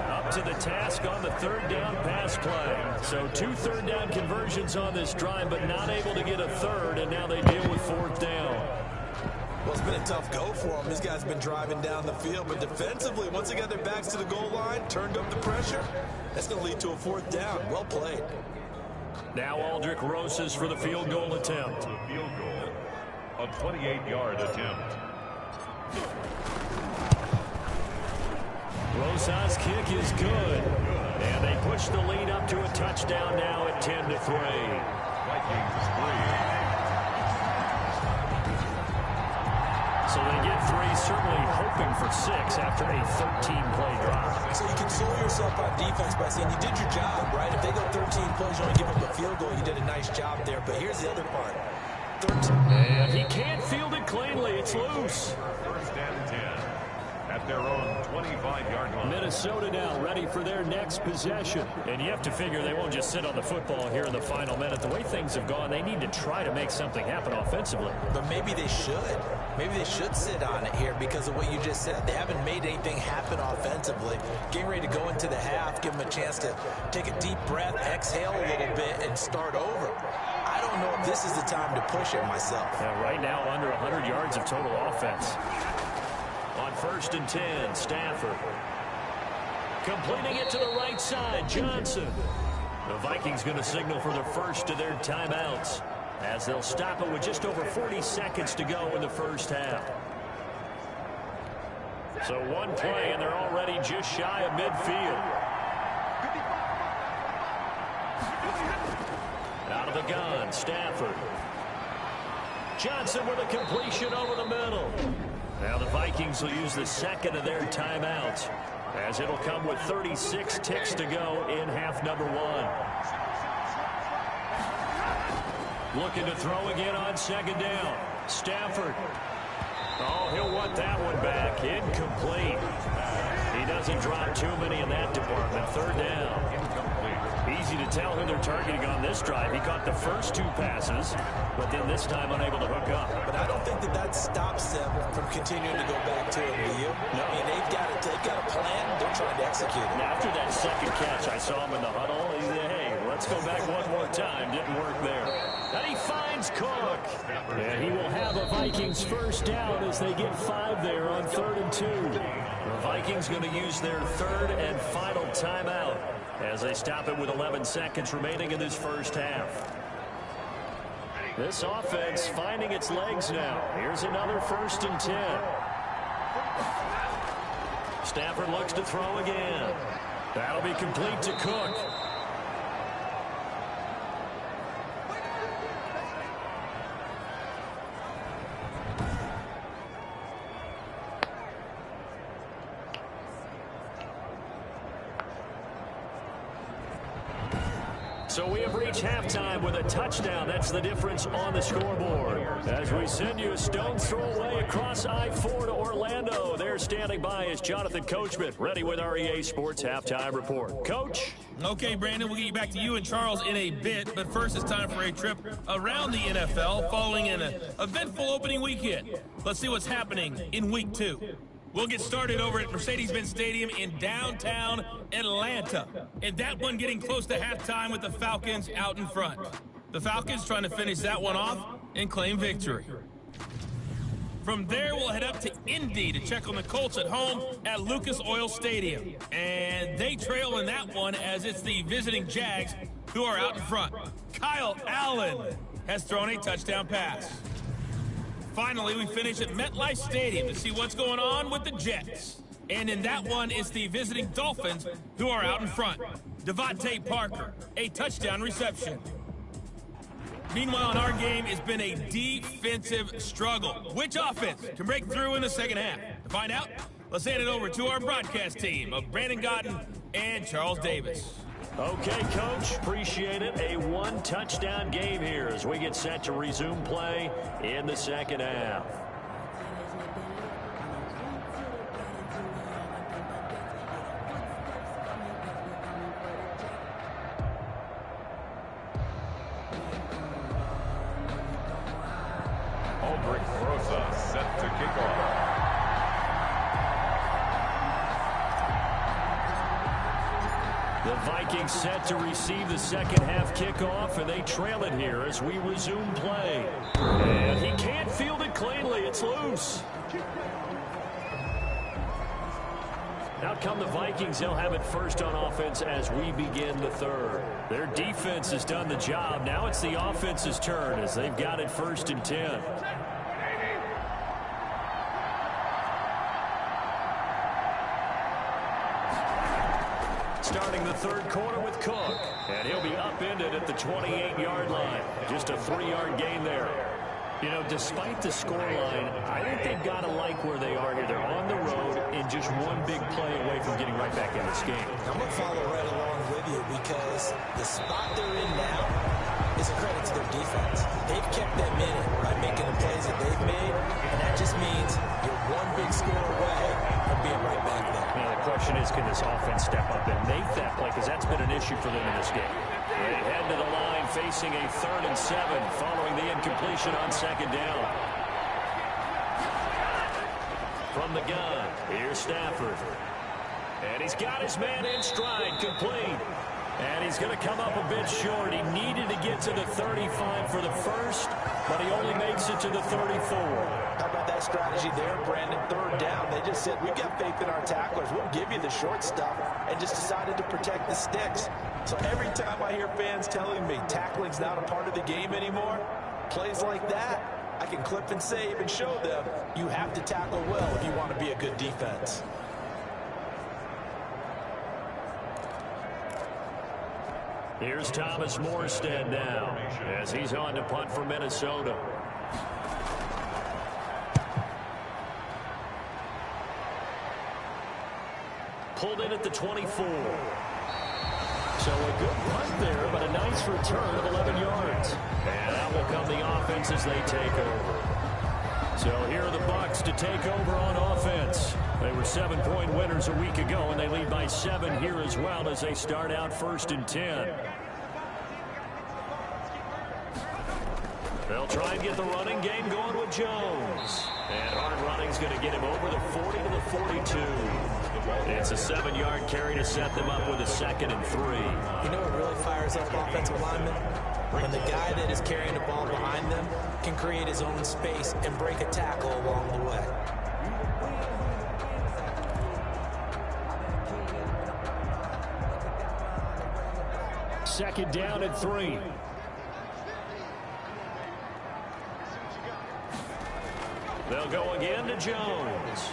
[SPEAKER 3] up to the task on the third down pass play. So 2 third-down conversions on this drive, but not able to get a third, and now they deal with fourth down.
[SPEAKER 4] Well, it's been a tough go for them. These guys have been driving down the field, but defensively, once they got their backs to the goal line, turned up the pressure, that's going to lead to a fourth down. Well played.
[SPEAKER 3] Now Aldrich Rosas for the field goal attempt.
[SPEAKER 2] Field goal, a 28-yard attempt.
[SPEAKER 3] Rosas' kick is good. And they push the lead up to a touchdown now at 10-3.
[SPEAKER 2] Vikings 3.
[SPEAKER 3] three, certainly hoping for 6 after a 13-play drive.
[SPEAKER 4] So you console yourself on defense by saying you did your job, right? If they go 13 plays, you only give up a field goal, you did a nice job there. But here's the other part. 13.
[SPEAKER 3] And he can't field it cleanly. It's loose.
[SPEAKER 2] First and 10 at their own 25-yard line.
[SPEAKER 3] Minnesota now ready for their next possession. And you have to figure they won't just sit on the football here in the final minute. The way things have gone, they need to try to make something happen offensively.
[SPEAKER 4] But maybe they should. Maybe they should sit on it here because of what you just said. They haven't made anything happen offensively. Getting ready to go into the half, give them a chance to take a deep breath, exhale a little bit, and start over. I don't know if this is the time to push it myself.
[SPEAKER 3] Yeah, right now, under 100 yards of total offense. On first and 10, Stafford. Completing it to the right side, Johnson. The Vikings going to signal for the first of their timeouts as they'll stop it with just over 40 seconds to go in the first half. So one play, and they're already just shy of midfield. Out of the gun, Stafford. Johnson with a completion over the middle. Now the Vikings will use the second of their timeouts as it'll come with 36 ticks to go in half number 1. Looking to throw again on second down. Stafford. Oh, he'll want that one back. Incomplete. He doesn't drop too many in that department. Third down. Easy to tell who they're targeting on this drive. He caught the first 2 passes, but then this time unable to hook up.
[SPEAKER 4] But I don't think that stops them from continuing to go back to it, do you?
[SPEAKER 3] No.
[SPEAKER 4] I mean, they've got a plan. They're trying to execute it.
[SPEAKER 3] Now, after that second catch, I saw him in the huddle. He said, hey, let's go back one more time. Didn't work there. And he finds Cook. And he will have a Vikings first down as they get 5 there on 3rd and 2. The Vikings going to use their third and final timeout as they stop it with 11 seconds remaining in this first half. This offense finding its legs now. Here's another 1st and 10. Stafford looks to throw again. That'll be complete to Cook. So we have reached halftime with a touchdown. That's the difference on the scoreboard. As we send you a stone's throw away across I-4 to Orlando. There standing by is Jonathan Coachman, ready with our EA Sports Halftime Report. Coach?
[SPEAKER 6] Okay, Brandon, we'll get you back to you and Charles in a bit, but first it's time for a trip around the NFL following an eventful opening weekend. Let's see what's happening in Week 2. We'll get started over at Mercedes-Benz Stadium in downtown Atlanta. And that one getting close to halftime with the Falcons out in front. The Falcons trying to finish that one off and claim victory. From there, we'll head up to Indy to check on the Colts at home at Lucas Oil Stadium. And they trail in that one as it's the visiting Jags who are out in front. Kyle Allen has thrown a touchdown pass. Finally, we finish at MetLife Stadium to see what's going on with the Jets. And in that one, it's the visiting Dolphins who are out in front. Devontae Parker, a touchdown reception. Meanwhile, in our game, it's been a defensive struggle. Which offense can break through in the second half? To find out, let's hand it over to our broadcast team of Brandon Godden and Charles Davis.
[SPEAKER 3] Okay, Coach, appreciate it. A one-touchdown game here as we get set to resume play in the second half.
[SPEAKER 2] Aldrich Rosa set to kick off.
[SPEAKER 3] The Vikings set to receive the second half kickoff, and they trail it here as we resume play. And he can't field it cleanly. It's loose. Out come the Vikings. They'll have it first on offense as we begin the third. Their defense has done the job. Now it's the offense's turn as they've got it 1st and 10. Starting the third quarter with Cook. And he'll be upended at the 28-yard line. Just a 3-yard gain there. You know, despite the scoreline, I think they've got to like where they are here. They're on the road and just one big play away from getting right back in this game.
[SPEAKER 4] I'm going to follow right along with you because the spot they're in now is a credit to their defense. They've kept them in it by making the plays that they've made, and that just means you're one big score away from being right back there.
[SPEAKER 3] Now, the question is, can this offense step up and make that play? Because that's been an issue for them in this game. They head to the line facing a 3rd and 7 following the incompletion on 2nd down. From the gun, here's Stafford. And he's got his man in stride, complete. And he's going to come up a bit short. He needed to get to the 35 for the first, but he only makes it to the 34.
[SPEAKER 4] How about that strategy there, Brandon? 3rd down. They just said, we've got faith in our tacklers. We'll give you the short stuff, and just decided to protect the sticks. So every time I hear fans telling me tackling's not a part of the game anymore, plays like that, I can clip and save and show them you have to tackle well if you want to be a good defense.
[SPEAKER 3] Here's Thomas Morstead now as he's on to punt for Minnesota. Pulled in at the 24. So a good punt there, but a nice return of 11 yards. And out will come the offense as they take over. So here are the Bucs to take over on offense. They were 7-point winners a week ago, and they lead by 7 here as well as they start out 1st and 10. They'll try and get the running game going with Jones. And hard running's going to get him over the 40 to the 42. It's a 7-yard carry to set them up with a 2nd and 3.
[SPEAKER 4] You know what really fires up offensive linemen? When the guy that is carrying the ball behind them can create his own space and break a tackle along the way.
[SPEAKER 3] Second down and 3. They'll go again to Jones.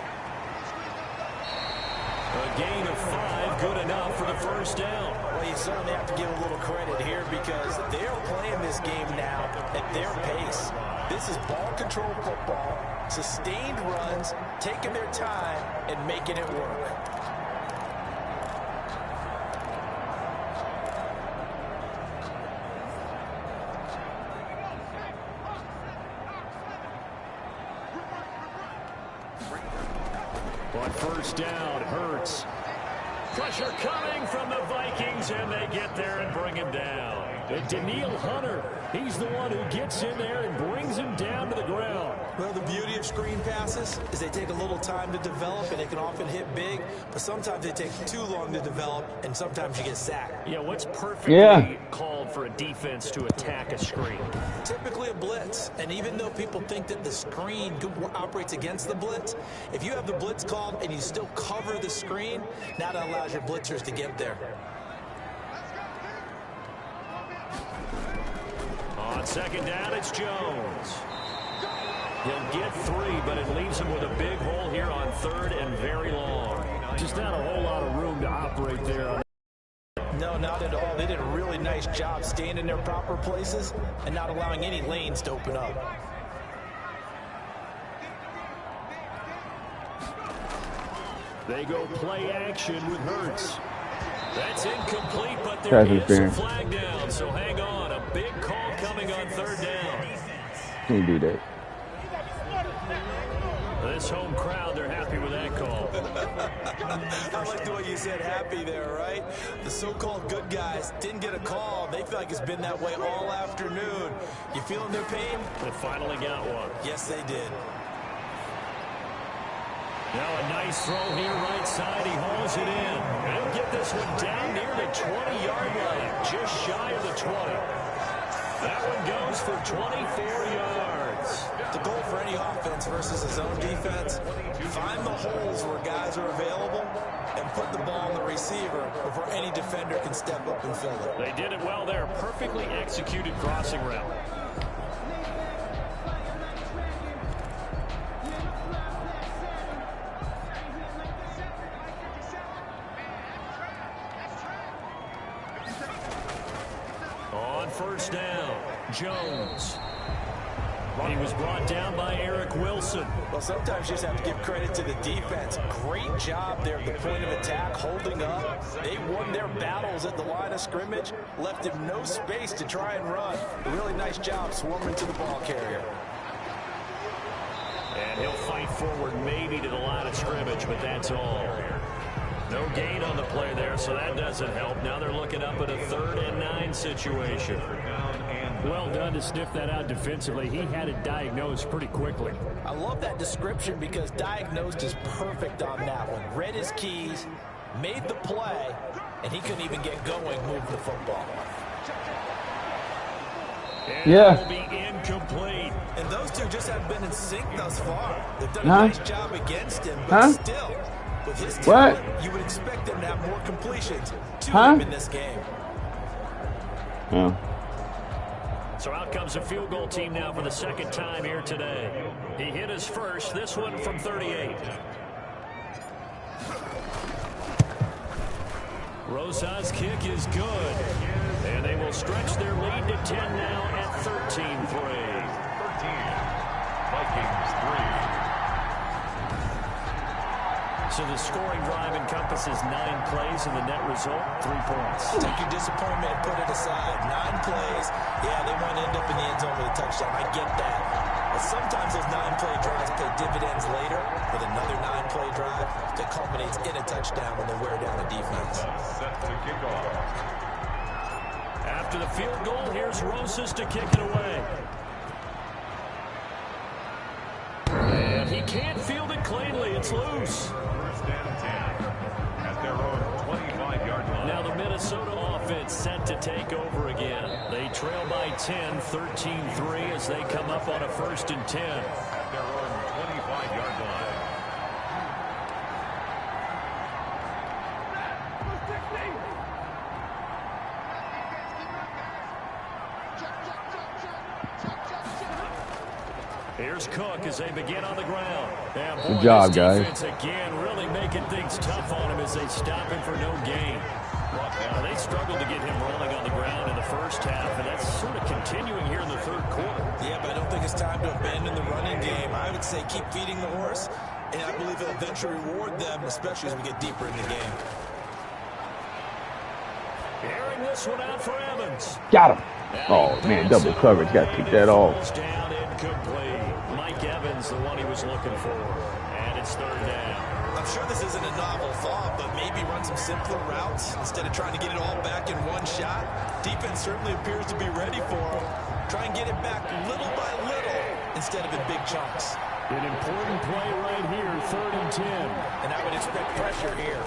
[SPEAKER 3] A gain of 5, good enough for the first down.
[SPEAKER 4] Well, you certainly have to give a little credit here because they're playing this game now at their pace. This is ball control football, sustained runs, taking their time and making it work.
[SPEAKER 3] On first down, Hurts. Pressure coming from the Vikings, and they get there and bring him down. And Danielle Hunter, he's the one who gets in there and brings him down to the ground.
[SPEAKER 4] Well, the beauty of screen passes is they take a little time to develop, and they can often hit big, but sometimes they take too long to develop, and sometimes you get sacked.
[SPEAKER 3] Yeah, what's perfectly called for a defense to attack a screen?
[SPEAKER 4] Typically a blitz, and even though people think that the screen operates against the blitz, if you have the blitz called and you still cover the screen, now that allows your blitzers to get there.
[SPEAKER 3] On second down, it's Jones. He'll get 3, but it leaves him with a big hole here on 3rd and very long. Just not a whole lot of room to operate there.
[SPEAKER 4] No, not at all. They did a really nice job staying in their proper places and not allowing any lanes to open up.
[SPEAKER 3] They go play action with Hurts. That's incomplete, but there is a flag down, so hang on. A big call coming on 3rd down.
[SPEAKER 5] Can't do that.
[SPEAKER 3] This home crowd, they're happy with that call.
[SPEAKER 4] I like the way you said happy there, right? The so-called good guys didn't get a call. They feel like it's been that way all afternoon. You feeling their pain?
[SPEAKER 3] They finally got one.
[SPEAKER 4] Yes, they did.
[SPEAKER 3] Now a nice throw here right side. He hauls it in. They'll get this one down near the 20-yard line, just shy of the 20. That one goes for 24 yards.
[SPEAKER 4] The goal for any offense versus his own defense, find the holes where guys are available and put the ball on the receiver before any defender can step up and fill it.
[SPEAKER 3] They did it well there. Perfectly executed crossing route. On first down, Jones. He was brought down by Eric Wilson.
[SPEAKER 4] Well, sometimes you just have to give credit to the defense. Great job there at the point of attack, holding up. They won their battles at the line of scrimmage, left him no space to try and run. A really nice job swarming to the ball carrier.
[SPEAKER 3] And he'll fight forward maybe to the line of scrimmage, but that's all. No gain on the play there, so that doesn't help. Now they're looking up at a 3rd and 9 situation.
[SPEAKER 7] Well done to sniff that out defensively. He had it diagnosed pretty quickly.
[SPEAKER 4] I love that description because diagnosed is perfect on that one. Read his keys, made the play, and he couldn't even get going moving the football.
[SPEAKER 3] And it will be incomplete.
[SPEAKER 4] And those two just haven't been in sync thus far. They've done a nice job against him, but still, with his talent, you would expect them to have more completions to him in this game.
[SPEAKER 3] So out comes a field goal team now for the 2nd time here today. He hit his first, this one from 38. Rosa's kick is good. And they will stretch their lead to 10 now at 13-3.
[SPEAKER 2] 13. Vikings 3.
[SPEAKER 3] So the scoring drive encompasses 9 plays, and the net result, 3 points.
[SPEAKER 4] Take your disappointment and put it aside. 9 plays. Yeah, they want to end up in the end zone with a touchdown. I get that. But sometimes those 9-play drives pay dividends later with another 9-play drive that culminates in a touchdown when they wear down a defense.
[SPEAKER 2] Set to kick off.
[SPEAKER 3] After the field goal, here's Rosas to kick it away. And he can't field it cleanly. It's loose.
[SPEAKER 2] 1st and 10 at their own 25-yard line.
[SPEAKER 3] Now the Minnesota offense set to take over again. They trail by 10, 13-3 as they come up on a 1st and 10.
[SPEAKER 2] At their own 25-yard line.
[SPEAKER 3] Here's Cook as they begin on the ground. And boy,
[SPEAKER 5] good job, guys.
[SPEAKER 3] Defense again really making things tough on him as they stop him for no gain. They struggled to get him rolling on the ground in the 1st half, and that's sort of continuing here in the 3rd quarter.
[SPEAKER 4] Yeah, but I don't think it's time to abandon the running game. I would say keep feeding the horse, and I believe it'll eventually reward them, especially as we get deeper in the game.
[SPEAKER 3] Airing this one out for Evans.
[SPEAKER 5] Got him. Oh, man, double coverage. Got to pick that off.
[SPEAKER 3] Down incomplete. Mike Evans, the one he was looking for. And it's 3rd down.
[SPEAKER 4] I'm sure this isn't a novel thought, but maybe run some simpler routes instead of trying to get it all back in one shot. Defense certainly appears to be ready for him. Try and get it back little by little instead of in big chunks.
[SPEAKER 7] An important play right here, 3rd and 10.
[SPEAKER 4] And I would expect pressure here.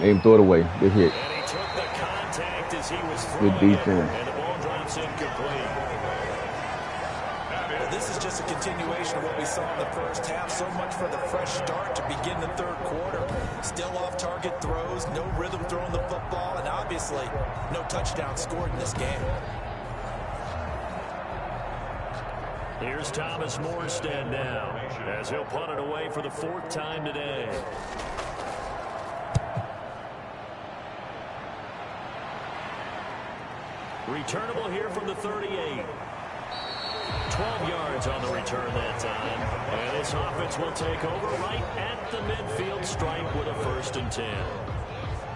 [SPEAKER 5] Aim, throw it away. Good hit.
[SPEAKER 3] And he took the contact as he was
[SPEAKER 5] Good
[SPEAKER 3] throwing it,
[SPEAKER 5] defense.
[SPEAKER 3] and the ball drops incomplete.
[SPEAKER 4] Well, this is just a continuation of what we saw in the 1st half. So much for the fresh start to begin the 3rd quarter. Still off-target throws, no rhythm throwing the football, and obviously no touchdown scored in this game.
[SPEAKER 3] Here's Thomas Morstead now as he'll punt it away for the 4th time today. Returnable here from the 38. 12 yards on the return that time. And this offense will take over right at the midfield stripe with a 1st and 10.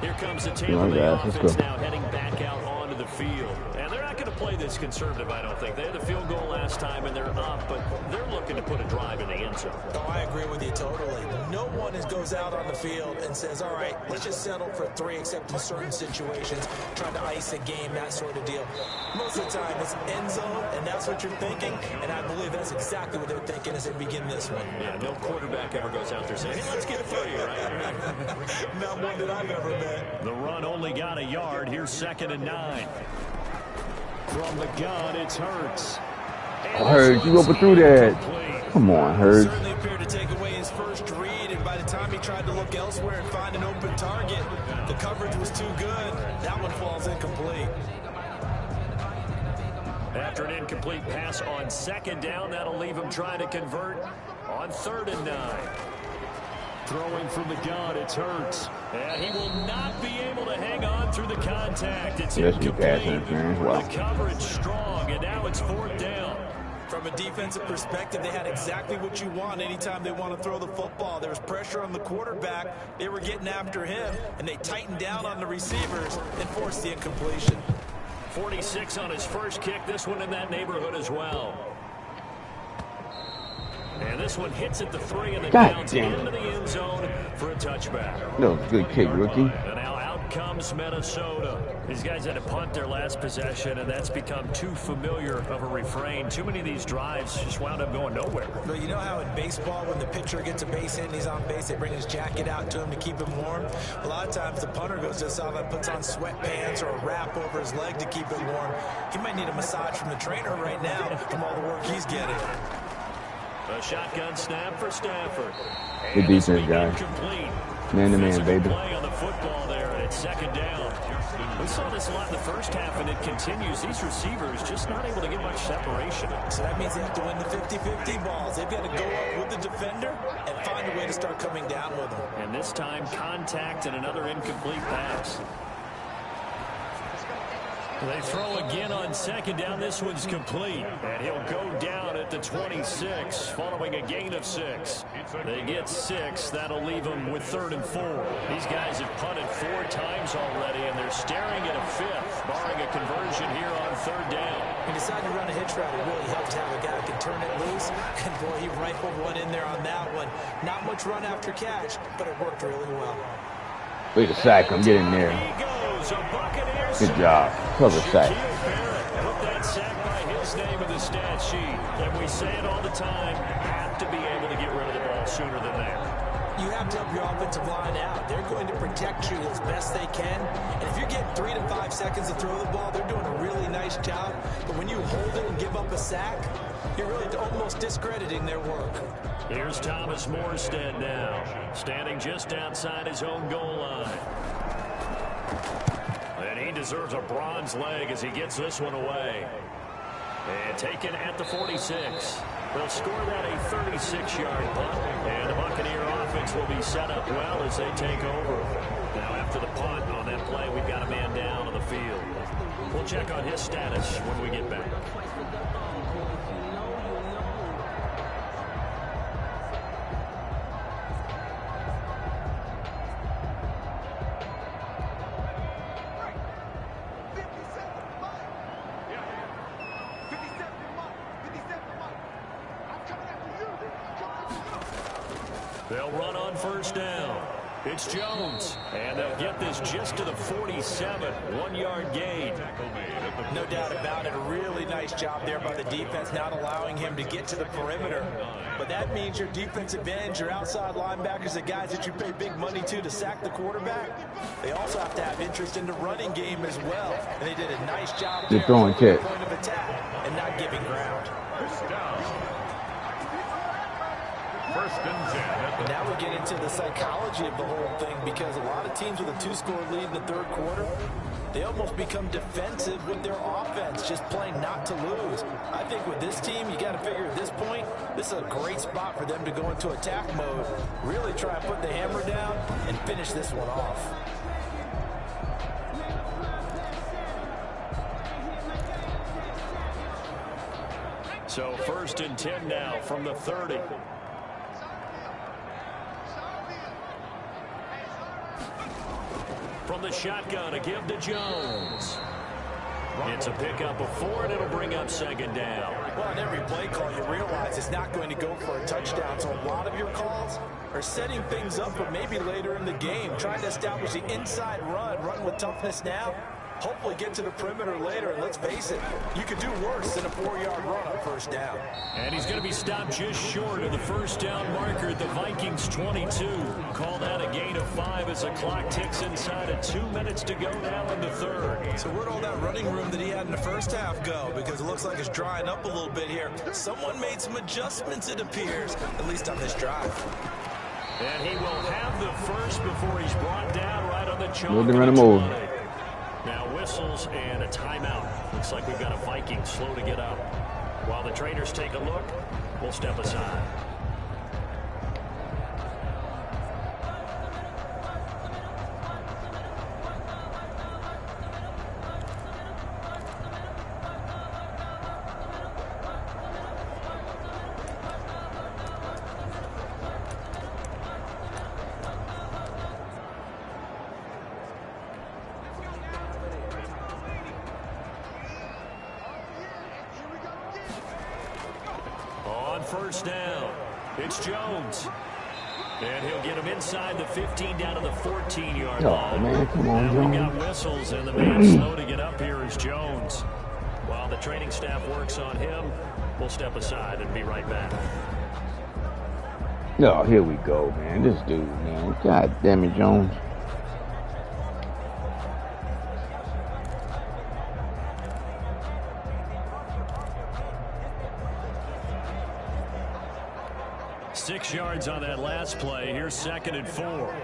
[SPEAKER 3] Here comes the Tampa Bay offense now heading back out onto the field. And they're not going to play this conservative, I don't think. They had the field goal last time, and they're up, but they're looking to put a drive in the end zone.
[SPEAKER 4] Oh, I agree with you totally. No one goes out on the field and says, all right, let's just settle for 3, except in certain situations, trying to ice a game, that sort of deal. Most of the time, it's end zone, and that's what you're thinking, and I believe that's exactly what they're thinking as they begin this one.
[SPEAKER 3] Yeah, no quarterback ever goes out there saying, hey, let's get 30, right?
[SPEAKER 4] Not one that I've ever met.
[SPEAKER 3] The run only got a yard. Here's 2nd and 9. From the gun, it's Hurts.
[SPEAKER 5] Hurts, you open through that. Come on, Hurts.
[SPEAKER 4] Certainly appeared to take away his first read, and by the time he tried to look elsewhere and find an open target, the coverage was too good. That one falls incomplete.
[SPEAKER 3] After an incomplete pass on 2nd down, that'll leave him trying to convert on 3rd and 9. Throwing from the gun, it's Hurts. And he will not be able to hang on through the contact. It's incomplete.
[SPEAKER 5] Wow.
[SPEAKER 3] The coverage strong, and now it's 4th down.
[SPEAKER 4] From a defensive perspective, they had exactly what you want anytime they want to throw the football. There was pressure on the quarterback. They were getting after him, and they tightened down on the receivers and forced the incompletion.
[SPEAKER 3] 46 on his first kick. This one in that neighborhood as well. And this one hits at the 3 and then bounces into the end zone for a touchback.
[SPEAKER 5] No, good kick, rookie.
[SPEAKER 3] And now out comes Minnesota. These guys had to punt their last possession, and that's become too familiar of a refrain. Too many of these drives just wound up going nowhere.
[SPEAKER 4] But you know how in baseball, when the pitcher gets a base hit and he's on base, they bring his jacket out to him to keep him warm? A lot of times the punter goes to the sideline, puts on sweatpants or a wrap over his leg to keep it warm. He might need a massage from the trainer right now from all the work he's getting.
[SPEAKER 3] A shotgun snap for Stafford.
[SPEAKER 5] Good defense, guys. Man-to-man, baby.
[SPEAKER 3] Play on the football there, and it's 2nd down. We saw this a lot in the first half, and it continues. These receivers just not able to get much separation.
[SPEAKER 4] So that means they have to win the 50-50 balls. They've got to go up with the defender and find a way to start coming down with them.
[SPEAKER 3] And this time, contact and another incomplete pass. They throw again on 2nd down. This one's complete. And he'll go down at the 26 following a gain of 6. They get 6. That'll leave them with 3rd and 4. These guys have punted 4 times already, and they're staring at a 5th, barring a conversion here on 3rd down.
[SPEAKER 4] He decided to run a hitch route. It really helped to have a guy who can turn it loose. And, boy, he rifled one in there on that one. Not much run after catch, but it worked really well.
[SPEAKER 5] Way to sack him. Get in there. Good job. Cover sack.
[SPEAKER 3] Put that sack by his name in the stat sheet. And we say it all the time, have to be able to get rid of the ball sooner than that.
[SPEAKER 4] You have to help your offensive line out. They're going to protect you as best they can. And if you're getting 3 to 5 seconds to throw the ball, they're doing a really nice job. But when you hold it and give up a sack, you're really almost discrediting their work.
[SPEAKER 3] Here's Thomas Morstead now, standing just outside his own goal line. And he deserves a bronze leg as he gets this one away. And taken at the 46. They'll score that a 36-yard punt. And the Buccaneer offense will be set up well as they take over. Now after the punt on that play, we've got a man down on the field. We'll check on his status when we get back. They'll run on 1st down. It's Jones. And they'll get this just to the 47. 1-yard gain.
[SPEAKER 4] No doubt about it. A really nice job there by the defense, not allowing him to get to the perimeter. But that means your defensive ends, your outside linebackers, the guys that you pay big money to sack the quarterback, they also have to have interest in the running game as well. And they did a nice job there
[SPEAKER 5] throwing
[SPEAKER 4] at the
[SPEAKER 5] kick.
[SPEAKER 4] point of attack and not giving ground.
[SPEAKER 2] 1st and 10.
[SPEAKER 4] And now we get into the psychology of the whole thing, because a lot of teams with a 2-score lead in the 3rd quarter, they almost become defensive with their offense, just playing not to lose. I think with this team, you got to figure at this point, this is a great spot for them to go into attack mode, really try and put the hammer down and finish this one off.
[SPEAKER 3] So 1st and 10 now from the 30. From the shotgun, a give to Jones. It's a pickup of 4, and it'll bring up 2nd down.
[SPEAKER 4] Well, on every play call, you realize it's not going to go for a touchdown. So a lot of your calls are setting things up for maybe later in the game, trying to establish the inside run with toughness now. Hopefully get to the perimeter later, and let's face it, you could do worse than a 4-yard run on 1st down.
[SPEAKER 3] And he's going to be stopped just short of the 1st down marker at the Vikings 22. Call that a gain of 5 as the clock ticks inside of 2 minutes to go now in the 3rd.
[SPEAKER 4] So where'd all that running room that he had in the 1st half go? Because it looks like it's drying up a little bit here. Someone made some adjustments, it appears, at least on this drive.
[SPEAKER 3] And he will have the first before he's brought down right on the chalk.
[SPEAKER 5] Move and run him over.
[SPEAKER 3] Now whistles and a timeout. Looks like we've got a Viking slow to get up. While the trainers take a look, we'll step aside. On first down, it's Jones. And he'll get him inside the 15 down to the 14-yard line.
[SPEAKER 5] Oh, man, come on,
[SPEAKER 3] Now we got
[SPEAKER 5] Jones.
[SPEAKER 3] whistles, and the man slow to get up here is Jones. While the training staff works on him, we'll step aside and be right back.
[SPEAKER 5] Oh, here we go, man. This dude, man. God damn it, Jones.
[SPEAKER 3] Six yards on that last play. Here's 2nd and 4.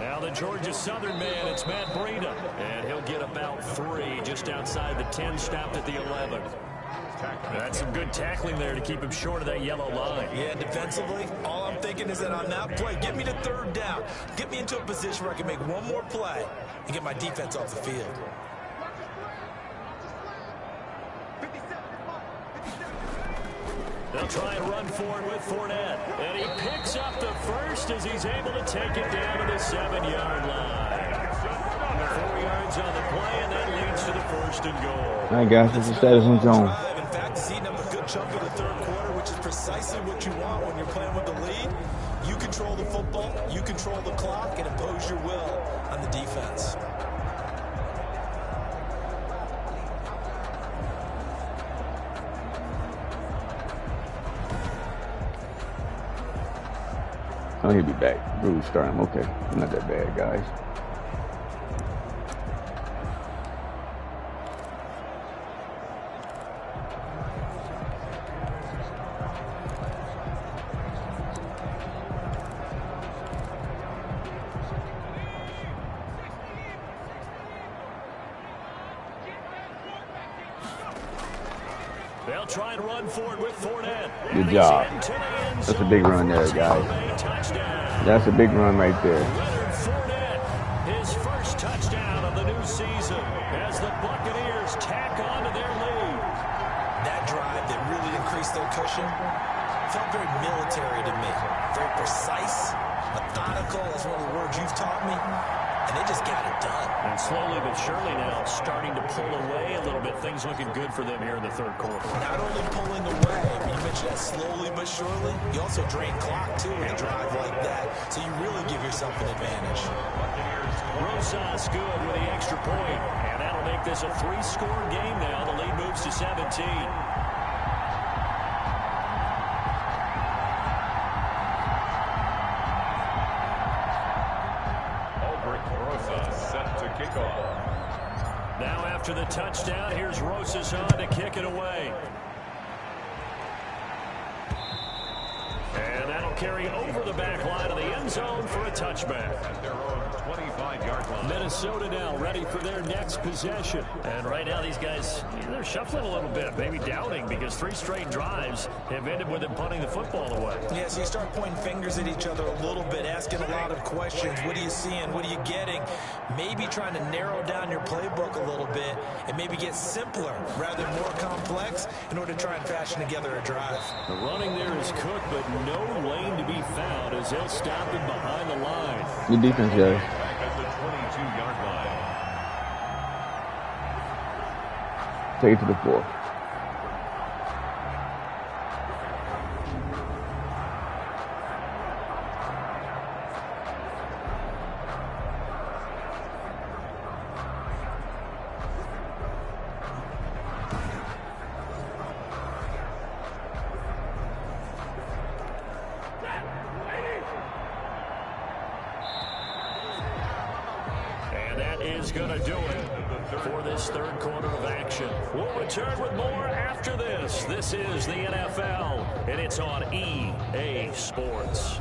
[SPEAKER 3] Now the Georgia Southern man, it's Matt Breida. And he'll get about 3 just outside the 10, stopped at the 11. That's some good tackling there to keep him short of that yellow line.
[SPEAKER 4] Yeah, defensively, all I'm thinking is that on that play, get me to 3rd down. Get me into a position where I can make one more play and get my defense off the field.
[SPEAKER 3] They'll try and run forward with Fournette. And he picks up the first as he's able to take it down to the 7-yard line. 4 yards on the play, and that leads to the 1st and goal.
[SPEAKER 5] All right, guys, this is status on Jones.
[SPEAKER 4] In fact, he's eating up a good chunk of the 3rd quarter, which is precisely what you want when you're playing with the lead. You control the football, you control the clock, and impose your will on the defense.
[SPEAKER 5] Oh, he'll be back. Bruce starting. Okay, not that bad, guys.
[SPEAKER 3] They'll try and run forward with Fournette.
[SPEAKER 5] Good job. That's a big run there, guys. That's a big run right there.
[SPEAKER 3] Leonard Fournette, his first touchdown of the new season as the Buccaneers tack on to their lead.
[SPEAKER 4] That drive that really increased their cushion felt very military to me. Very precise, methodical. That's one of the words you've taught me. And they just got it done.
[SPEAKER 3] And slowly but surely now starting to pull away a little bit. Things looking good for them here in the 3rd quarter.
[SPEAKER 4] Not only pulling away, but you mentioned that slowly but surely. You also drain clock, too, in a drive like that. So you really give yourself an advantage.
[SPEAKER 3] Rosas good with the extra point. And that'll make this a 3-score game now. The lead moves to 17. Now after the touchdown, here's Rosas on to kick it away. And that'll carry over the back line of the end zone for a touchback.
[SPEAKER 2] At their own 25-yard line.
[SPEAKER 3] Minnesota now ready for their next possession. And right now these guys, they're shuffling a little bit, maybe doubting, because 3 straight drives have ended with them punting the football away.
[SPEAKER 4] Yeah, so you start pointing fingers at each other a little bit, asking a lot of questions. What are you seeing? What are you getting? Maybe trying to narrow down your playbook a little bit and maybe get simpler rather than more complex in order to try and fashion together a drive.
[SPEAKER 3] The running there is Cook, but no lane to be found as they'll stop him behind the line.
[SPEAKER 5] Good defense, guys.
[SPEAKER 2] Back at the 22-yard line.
[SPEAKER 5] Take it to the 4.
[SPEAKER 3] Is going to do it for this 3rd quarter of action. We'll return with more after this. This is the NFL, and it's on EA Sports.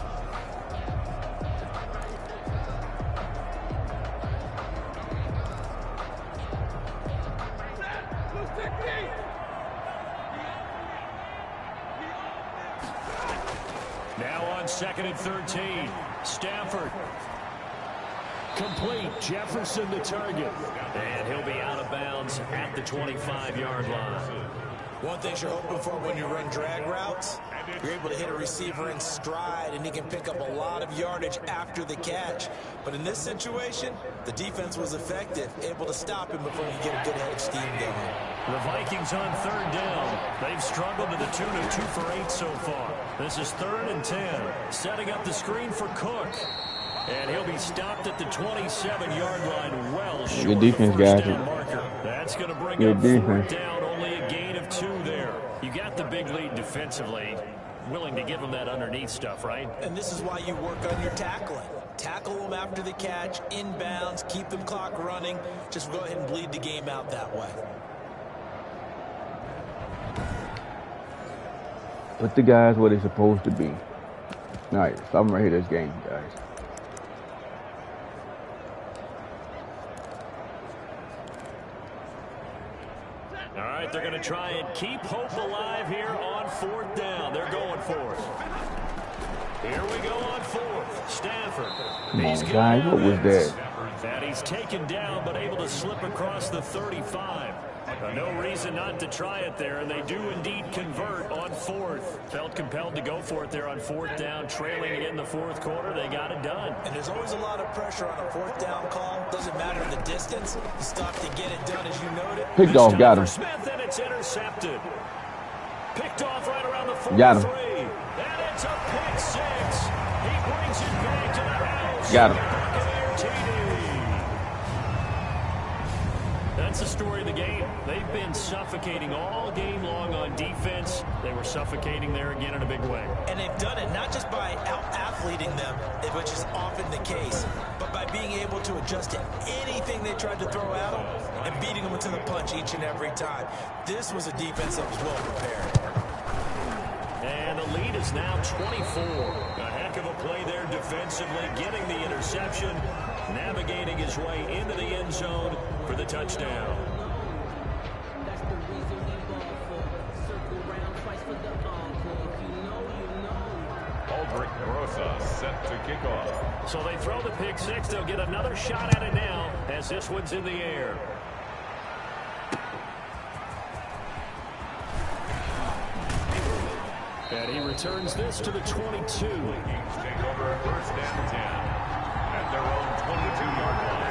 [SPEAKER 3] Now on 2nd and 13, Stafford. Complete. Jefferson the target. And he'll be out of bounds at the 25-yard line.
[SPEAKER 4] One thing you're hoping for when you run drag routes, you're able to hit a receiver in stride, and he can pick up a lot of yardage after the catch. But in this situation, the defense was effective, able to stop him before he get a good head of steam going.
[SPEAKER 3] The Vikings on 3rd down. They've struggled to the tune of 2 for 8 so far. This is 3rd and 10. Setting up the screen for Cook. And he'll be stopped at the 27-yard line, well short
[SPEAKER 5] Good defense,
[SPEAKER 3] of the first
[SPEAKER 5] guys.
[SPEAKER 3] down marker. That's going to bring
[SPEAKER 5] Good
[SPEAKER 3] up
[SPEAKER 5] defense.
[SPEAKER 3] 4th down, only a gain of 2 there. You got the big lead defensively. Willing to give them that underneath stuff, right?
[SPEAKER 4] And this is why you work on your tackling. Tackle them after the catch, inbounds, keep the clock running. Just go ahead and bleed the game out that way.
[SPEAKER 5] Put the guys where they're supposed to be. Nice. I'm right here this game, guys.
[SPEAKER 3] All right, they're going to try and keep hope alive here on 4th down. They're going for it. Here we go on 4th. Stafford.
[SPEAKER 5] Come on, guys. What was that?
[SPEAKER 3] And he's taken down, but able to slip across the 35. No reason not to try it there, and they do indeed convert on 4th. Felt compelled to go for it there on 4th down, trailing in the 4th quarter. They got it done.
[SPEAKER 4] And there's always a lot of pressure on a 4th down call. Doesn't matter the distance. You stop to get it done, as you noted.
[SPEAKER 5] Picked off, got him.
[SPEAKER 3] Smith, and it's intercepted. Picked off right around the 43.
[SPEAKER 5] Got him.
[SPEAKER 3] And it's a pick 6. He brings it back to the house.
[SPEAKER 5] Got him.
[SPEAKER 3] That's the story of the game. They've been suffocating all game long on defense. They were suffocating there again in a big way.
[SPEAKER 4] And they've done it not just by out-athleting them, which is often the case, but by being able to adjust to anything they tried to throw at them and beating them to the punch each and every time. This was a defense that was well prepared.
[SPEAKER 3] And the lead is now 24. A heck of a play there defensively, getting the interception, navigating his way into the end zone for the touchdown.
[SPEAKER 2] Aldrich Rosa set to kick off.
[SPEAKER 3] So they throw the pick 6. They'll get another shot at it now as this one's in the air. And he returns this to the 22.
[SPEAKER 2] Vikings take over 1st and 10 at their own 22-yard line.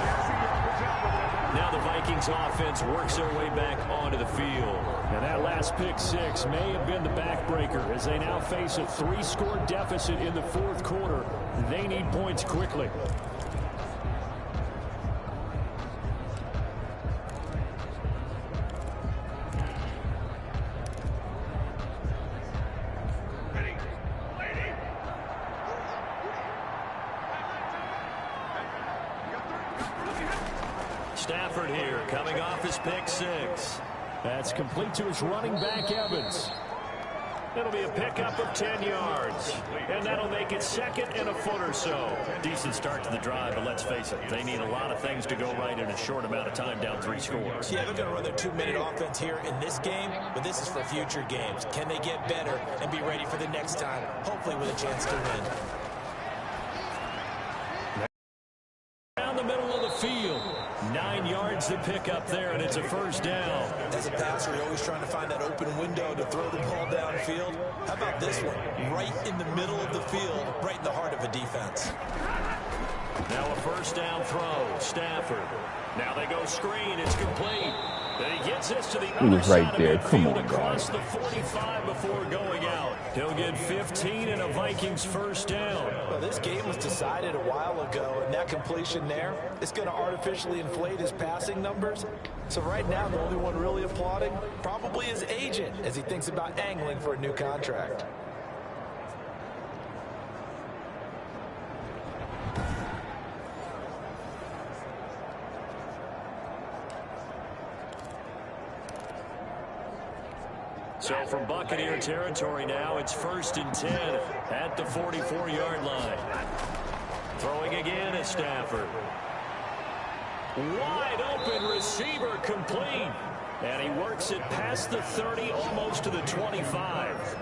[SPEAKER 3] Now the Vikings offense works their way back onto the field. And that last pick 6 may have been the backbreaker as they now face a 3-score deficit in the 4th quarter. They need points quickly. Stafford here, coming off his pick 6. That's complete to his running back, Evans. It'll be a pickup of 10 yards. And that'll make it 2nd and a foot or so. Decent start to the drive, but let's face it, they need a lot of things to go right in a short amount of time, down 3 scores.
[SPEAKER 4] Yeah, they're going to run their 2-minute offense here in this game, but this is for future games. Can they get better and be ready for the next time, hopefully with a chance to win?
[SPEAKER 3] Down the middle of the field. 9 yards to pick up there, and it's a 1st down.
[SPEAKER 4] As a passer, you're always trying to find that open window to throw the ball downfield. How about this one? Right in the middle of the field, right in the heart of a defense.
[SPEAKER 3] Now a 1st down throw. Stafford. Now they go screen. It's complete. And he gets this to the
[SPEAKER 5] He
[SPEAKER 3] other
[SPEAKER 5] was right
[SPEAKER 3] side
[SPEAKER 5] there.
[SPEAKER 3] of
[SPEAKER 5] Come
[SPEAKER 3] midfield
[SPEAKER 5] on,
[SPEAKER 3] across
[SPEAKER 5] guys.
[SPEAKER 3] the 45 before going out. He'll get 15 and a Vikings 1st down.
[SPEAKER 4] Well, this game was decided a while ago, and that completion there is going to artificially inflate his passing numbers. So right now, the only one really applauding probably his agent as he thinks about angling for a new contract.
[SPEAKER 3] So from Buccaneer territory now, it's 1st and 10 at the 44-yard line. Throwing again is Stafford. Wide open receiver complete. And he works it past the 30, almost to the 25.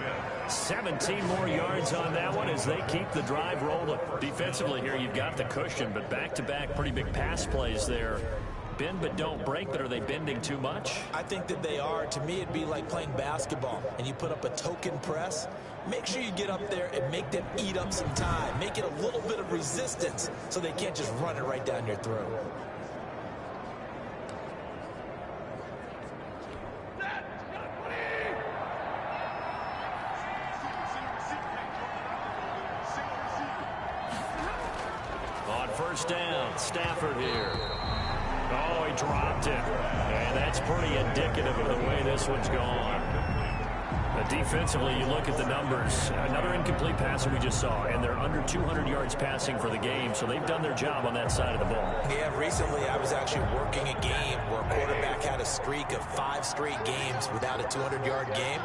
[SPEAKER 3] 17 more yards on that one as they keep the drive rolling. Defensively here, you've got the cushion, but back-to-back pretty big pass plays there. Bend but don't break, but are they bending too much?
[SPEAKER 4] I think that they are. To me, it'd be like playing basketball, and you put up a token press. Make sure you get up there and make them eat up some time. Make it a little bit of resistance so they can't just run it right down your throat.
[SPEAKER 3] 2nd and 10 at the 44-yard line. Throwing again is Stafford. Wide open receiver complete. And he works it past the 30, almost to the 25. 17 more yards on that one as they keep the drive rolling. Defensively here, you've got the cushion, but back-to-back pretty big pass plays there. Bend but don't break, but are they bending too much? I think that they are. To me, it'd be like playing basketball, and you put up a token press. Make sure you get up there and make them eat up some time. Make it a little bit of resistance so they can't just run it right down your throat. first down. Stafford here. Oh, he dropped it. And that's pretty indicative of the way this one's gone. Defensively, you look at the numbers. Another incomplete pass that we just saw, and they're under 200 yards passing for the game, so they've done their job on that side of the ball.
[SPEAKER 4] Yeah, recently I was actually working a game where a quarterback had a streak of 5 straight games without a 200-yard game,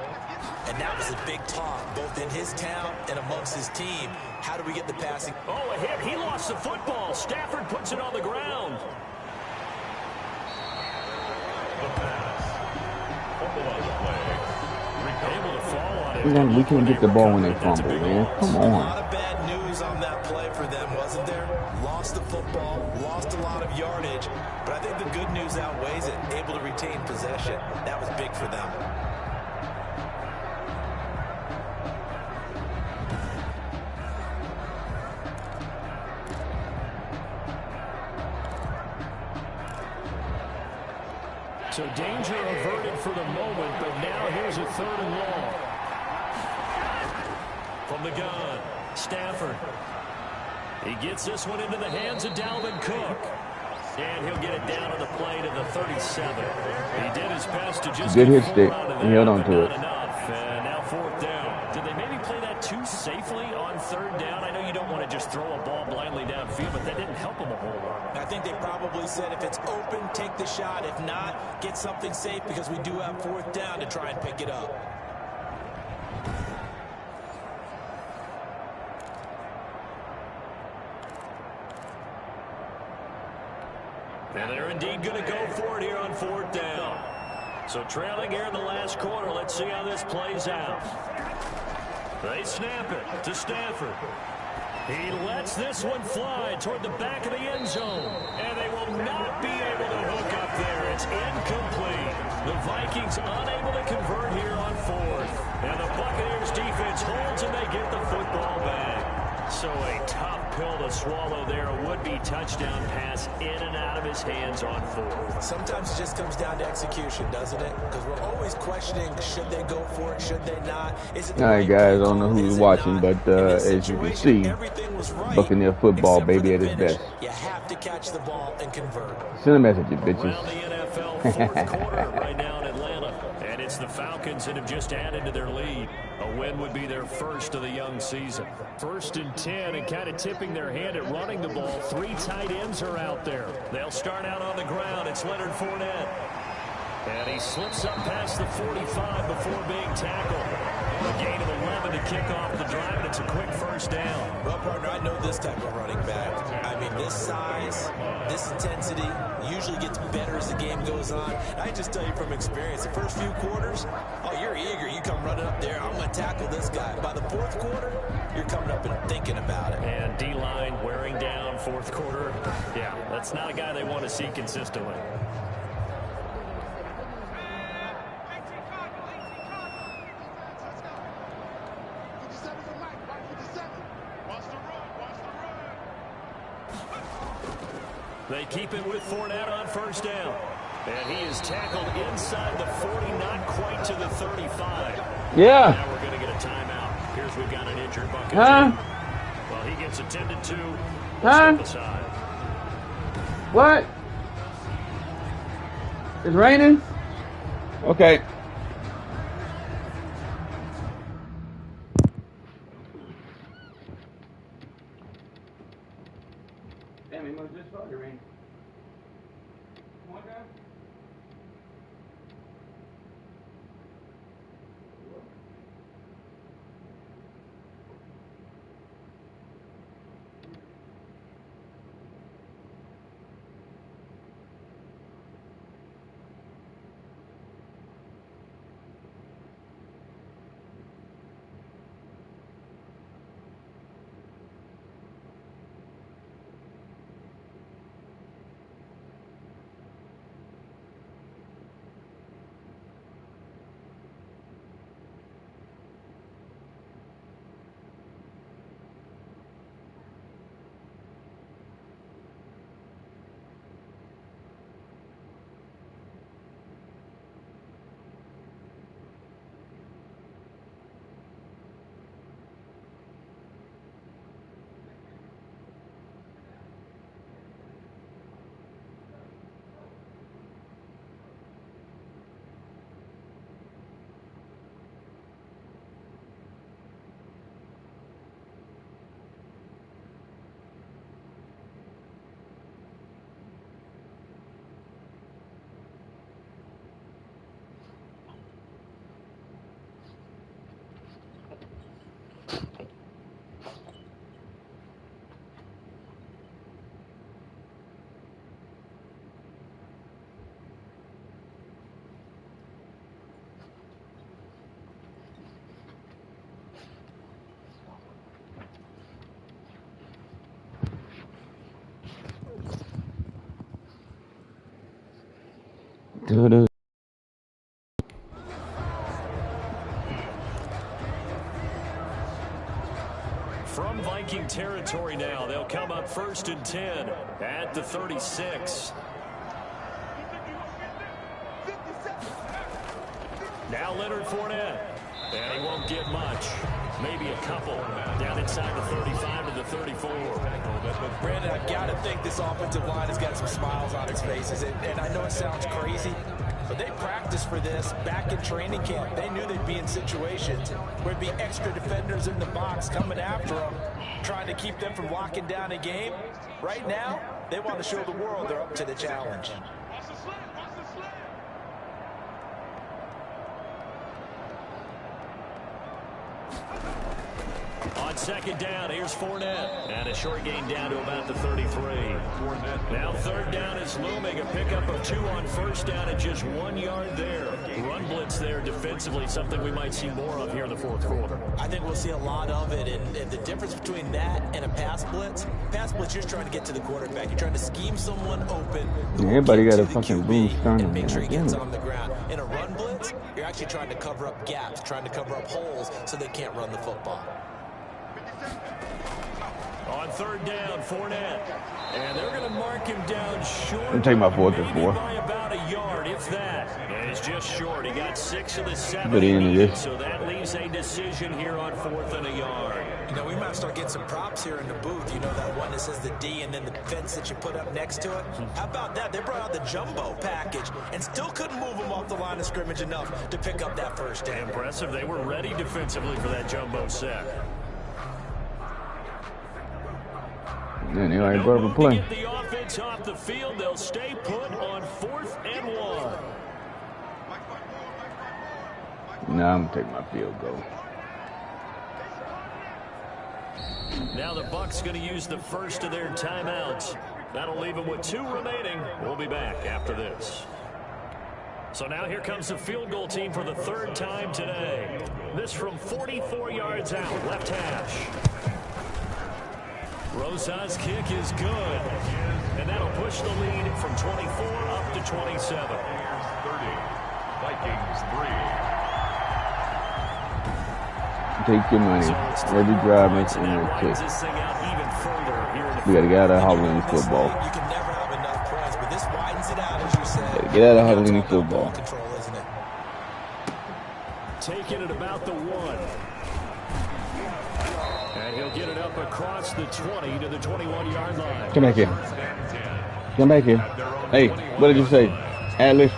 [SPEAKER 4] and that was a big talk, both in his town and amongst his team. How do we get the passing?
[SPEAKER 3] Oh, a hit. He lost the football. Stafford puts it on the ground.
[SPEAKER 2] The pass. Fumble on the play.
[SPEAKER 3] Able to fall on it.
[SPEAKER 5] We can't get the ball when they fumble, man. Come
[SPEAKER 4] A
[SPEAKER 5] on.
[SPEAKER 4] lot of bad news on that play for them, wasn't there? Lost the football, lost a lot of yardage, but I think the good news outweighs it. Able to retain possession. That was big for them.
[SPEAKER 3] So danger averted for the moment, but now here's a 3rd and long. From the gun, Stafford. He gets this one into the hands of Dalvin Cook. And he'll get it down on the play to the 37. He did his best to just
[SPEAKER 5] Good
[SPEAKER 3] get
[SPEAKER 5] hit stick.
[SPEAKER 3] out of
[SPEAKER 5] He
[SPEAKER 3] there,
[SPEAKER 5] held on
[SPEAKER 3] but
[SPEAKER 5] to
[SPEAKER 3] not
[SPEAKER 5] it.
[SPEAKER 3] enough. And now 4th down. Did they maybe play that too safely on 3rd down? I know you don't want to just throw a ball blindly downfield, but that didn't help him a whole lot.
[SPEAKER 4] I think they probably said if it's open, take the shot. If not, get something safe because we do have 4th down to try and pick it up.
[SPEAKER 3] And they're indeed going to go for it here on 4th down. So trailing here in the last quarter. Let's see how this plays out. They snap it to Stafford. He lets this one fly toward the back of the end zone. And they will not be able to hook up there. It's incomplete. The Vikings unable to convert here on 4th. And the Buccaneers defense holds and they get the football back. So a tough pill to swallow there. A would-be touchdown pass in and out of his hands on 4th.
[SPEAKER 4] Sometimes it just comes down to execution, doesn't it? Because we're always questioning, should they go for it, should they not? Is it the
[SPEAKER 5] All right,
[SPEAKER 4] right
[SPEAKER 5] guys, I
[SPEAKER 4] call?
[SPEAKER 5] don't know who's
[SPEAKER 4] Is it
[SPEAKER 5] watching,
[SPEAKER 4] not?
[SPEAKER 5] but
[SPEAKER 4] In this
[SPEAKER 5] as you can
[SPEAKER 4] situation,
[SPEAKER 5] see,
[SPEAKER 4] everything was right,
[SPEAKER 5] Buccaneer football,
[SPEAKER 4] except for
[SPEAKER 5] baby,
[SPEAKER 4] the
[SPEAKER 5] at its
[SPEAKER 4] finish.
[SPEAKER 5] best.
[SPEAKER 4] You have to catch the ball and convert.
[SPEAKER 5] Send a message, you
[SPEAKER 3] Around the
[SPEAKER 5] bitches.
[SPEAKER 3] NFL 4th quarter right now in Atlanta. And it's the Falcons that have just added to their lead. A win would be their first of the young season. 1st and 10 and kind of tipping their hand at running the ball. 3 tight ends are out there. They'll start out on the ground. It's Leonard Fournette. And he slips up past the 45 before being tackled. A gain of 11 to kick off the drive, and it's a quick 1st down.
[SPEAKER 4] Well, partner, I know this type of running back. I mean, this size, this intensity usually gets better as the game goes on. I just tell you from experience, the first few quarters, oh, you're eager. You come running up there. I'm going to tackle this guy. By the 4th quarter, you're coming up and thinking about it.
[SPEAKER 3] And D-line wearing down 4th quarter. Yeah, that's not a guy they want to see consistently. They keep it with Fournette on 1st down. And he is tackled inside the 40, not quite to the 35.
[SPEAKER 5] Yeah.
[SPEAKER 3] Now we're going to get a timeout. Here's we've got an injured Buccaneer. Well, he gets attended to. Step aside.
[SPEAKER 5] What? It's raining? Okay. Damn, it must just started raining. Come on, guys. to the
[SPEAKER 3] From Viking territory now, they'll come up 1st and 10 at the 36. Now Leonard Fournette, and he won't get much. Maybe a couple down inside the 35 to the 34.
[SPEAKER 4] But Brandon, I've got to think this offensive line has got some smiles on its faces. And I know it sounds crazy, but they practiced for this back in training camp. They knew they'd be in situations where there'd be extra defenders in the box coming after them, trying to keep them from locking down a game. Right now, they want to show the world they're up to the challenge.
[SPEAKER 3] On 2nd down, here's Fournette. And a short gain down to about the 33. Now 3rd down is looming. A pickup of 2 on 1st down and just 1 yard there. Run blitz there defensively, something we might see more of here in the 4th quarter.
[SPEAKER 4] I think we'll see a lot of it. And the difference between that and a pass blitz, you're just trying to get to the quarterback. You're trying to scheme someone open.
[SPEAKER 5] Everybody got a fucking boost on
[SPEAKER 4] and make sure he gets
[SPEAKER 5] him.
[SPEAKER 4] on the ground. In a run blitz, you're actually trying to cover up gaps, trying to cover up holes so they can't run the football.
[SPEAKER 3] On 3rd down, Fournette. And they're going to mark him down short.
[SPEAKER 5] I'm taking my 4th and 4.
[SPEAKER 3] By about a yard, if that. And it's just short. He got 6 of the 7.
[SPEAKER 5] Good end of this.
[SPEAKER 3] So that leaves a decision here on 4th and a yard.
[SPEAKER 4] You know, we might start getting some props here in the booth. You know that one that says the D and then the fence that you put up next to it? How about that? They brought out the jumbo package and still couldn't move them off the line of scrimmage enough to pick up that 1st down.
[SPEAKER 3] Impressive. They were ready defensively for that jumbo set.
[SPEAKER 5] And they already brought up a play.
[SPEAKER 3] Get the offense off the field. They'll stay put on 4th and 1.
[SPEAKER 5] Now I'm going to take my field goal.
[SPEAKER 3] Now the Bucs going to use the first of their timeouts. That'll leave them with 2 remaining. We'll be back after this. So now here comes the field goal team for the 3rd time today. This from 44 yards out, left hash. Rosa's kick is good, and that'll push the lead from 24 up to 27.
[SPEAKER 2] 30, Vikings 3.
[SPEAKER 5] Take your money. Every drive makes another kick. We got to get out of Hobaleni football.
[SPEAKER 4] You can never have enough points, but this widens it out, as you said.
[SPEAKER 5] Got to get out of Hobaleni football.
[SPEAKER 4] Control, isn't it?
[SPEAKER 3] Taking it about the 1. And he'll get it up across the 20 to the 21-yard line.
[SPEAKER 5] Come back here. Come back here. Hey, what did you say? Atlas.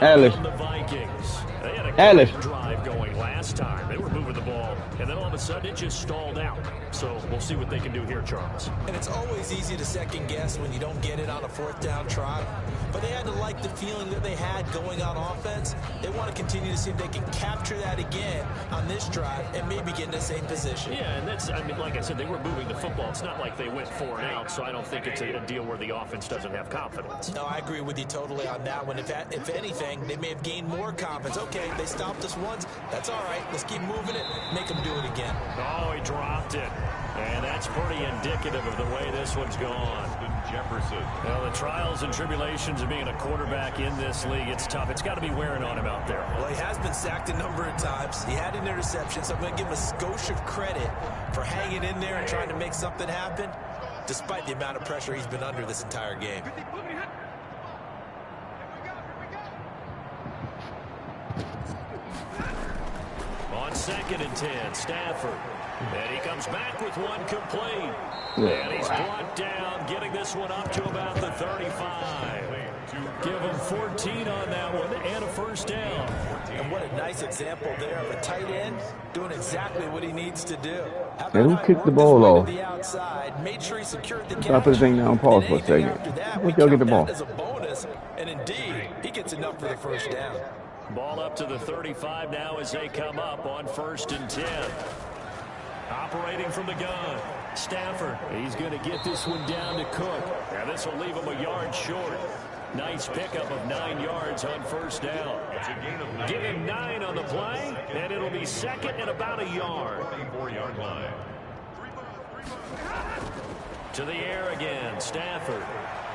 [SPEAKER 5] Atlas.
[SPEAKER 3] The Vikings. They had a
[SPEAKER 5] Atlas.
[SPEAKER 3] good drive going last time. They were moving the ball, and then all of a sudden it just stalled out. So we'll see what they can do here, Charles.
[SPEAKER 4] And it's always easy to second guess when you don't get it on a 4th down try. But they had to like the feeling that they had going on offense. They want to continue to see if they can capture that again on this drive and maybe get in the same position.
[SPEAKER 3] Yeah, and that's, I mean, like I said, they were moving the football. It's not like they went 4 and out, so I don't think it's a deal where the offense doesn't have confidence.
[SPEAKER 4] No, I agree with you totally on that one. If anything, they may have gained more confidence. Okay, they stopped us once. That's all right. Let's keep moving it. Make them do it again.
[SPEAKER 3] Oh, he dropped it. And that's pretty indicative of the way this one's gone.
[SPEAKER 2] Jefferson.
[SPEAKER 3] Well, the trials and tribulations of being a quarterback in this league, it's tough. It's got to be wearing on him out there.
[SPEAKER 4] Well, he has been sacked a number of times. He had an interception, so I'm going to give him a skosh of credit for hanging in there and trying to make something happen, despite the amount of pressure he's been under this entire game.
[SPEAKER 3] On 2nd and 10, Stafford. And he comes back with 1 complete. And he's brought down, getting this one up to about the 35. Give him 14 on that one and a 1st down.
[SPEAKER 4] And what a nice example there of a tight end doing exactly what he needs to do.
[SPEAKER 5] Hey, who kicked the ball off?
[SPEAKER 4] The outside, made sure he secured the
[SPEAKER 5] I'll put the thing down, pause for a second. Let's go get the ball.
[SPEAKER 4] As a bonus, and indeed, he gets enough for the 1st down.
[SPEAKER 3] Ball up to the 35 now as they come up on 1st and 10. Operating from the gun, Stafford. He's going to get this one down to Cook. And this will leave him a yard short. Nice pickup of 9 yards on 1st down. Give him 9 on the play, and it'll be 2nd and about a yard.
[SPEAKER 2] 4-yard line.
[SPEAKER 3] To the air again, Stafford.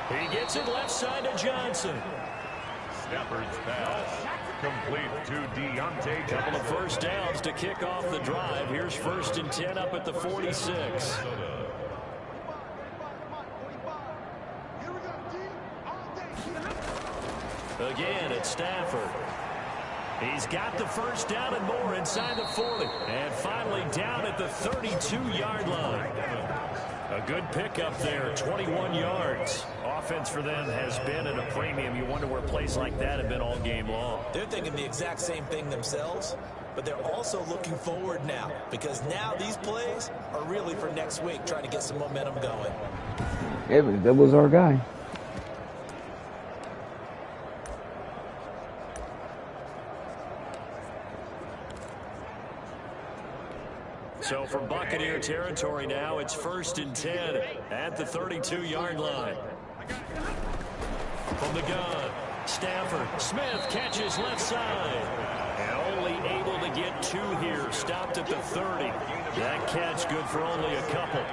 [SPEAKER 3] He gets it left side to Johnson.
[SPEAKER 2] Stafford's pass complete to Deontay Johnson.
[SPEAKER 3] Couple of first downs to kick off the drive. Here's 1st and 10 up at the 46. Again, it's Stafford. He's got the first down and more inside the 40. And finally down at the 32-yard line. A good pickup there, 21 yards. Offense for them has been at a premium. You wonder where plays like that have been all game long.
[SPEAKER 4] They're thinking the exact same thing themselves, but they're also looking forward now, because now these plays are really for next week, trying to get some momentum going.
[SPEAKER 5] Yeah, but that was our guy.
[SPEAKER 3] So from Buccaneer territory now, it's 1st and 10 at the 32-yard line. From the gun, Stafford. Smith catches left side. And only able to get 2 here. Stopped at the 30. That catch good for only a couple.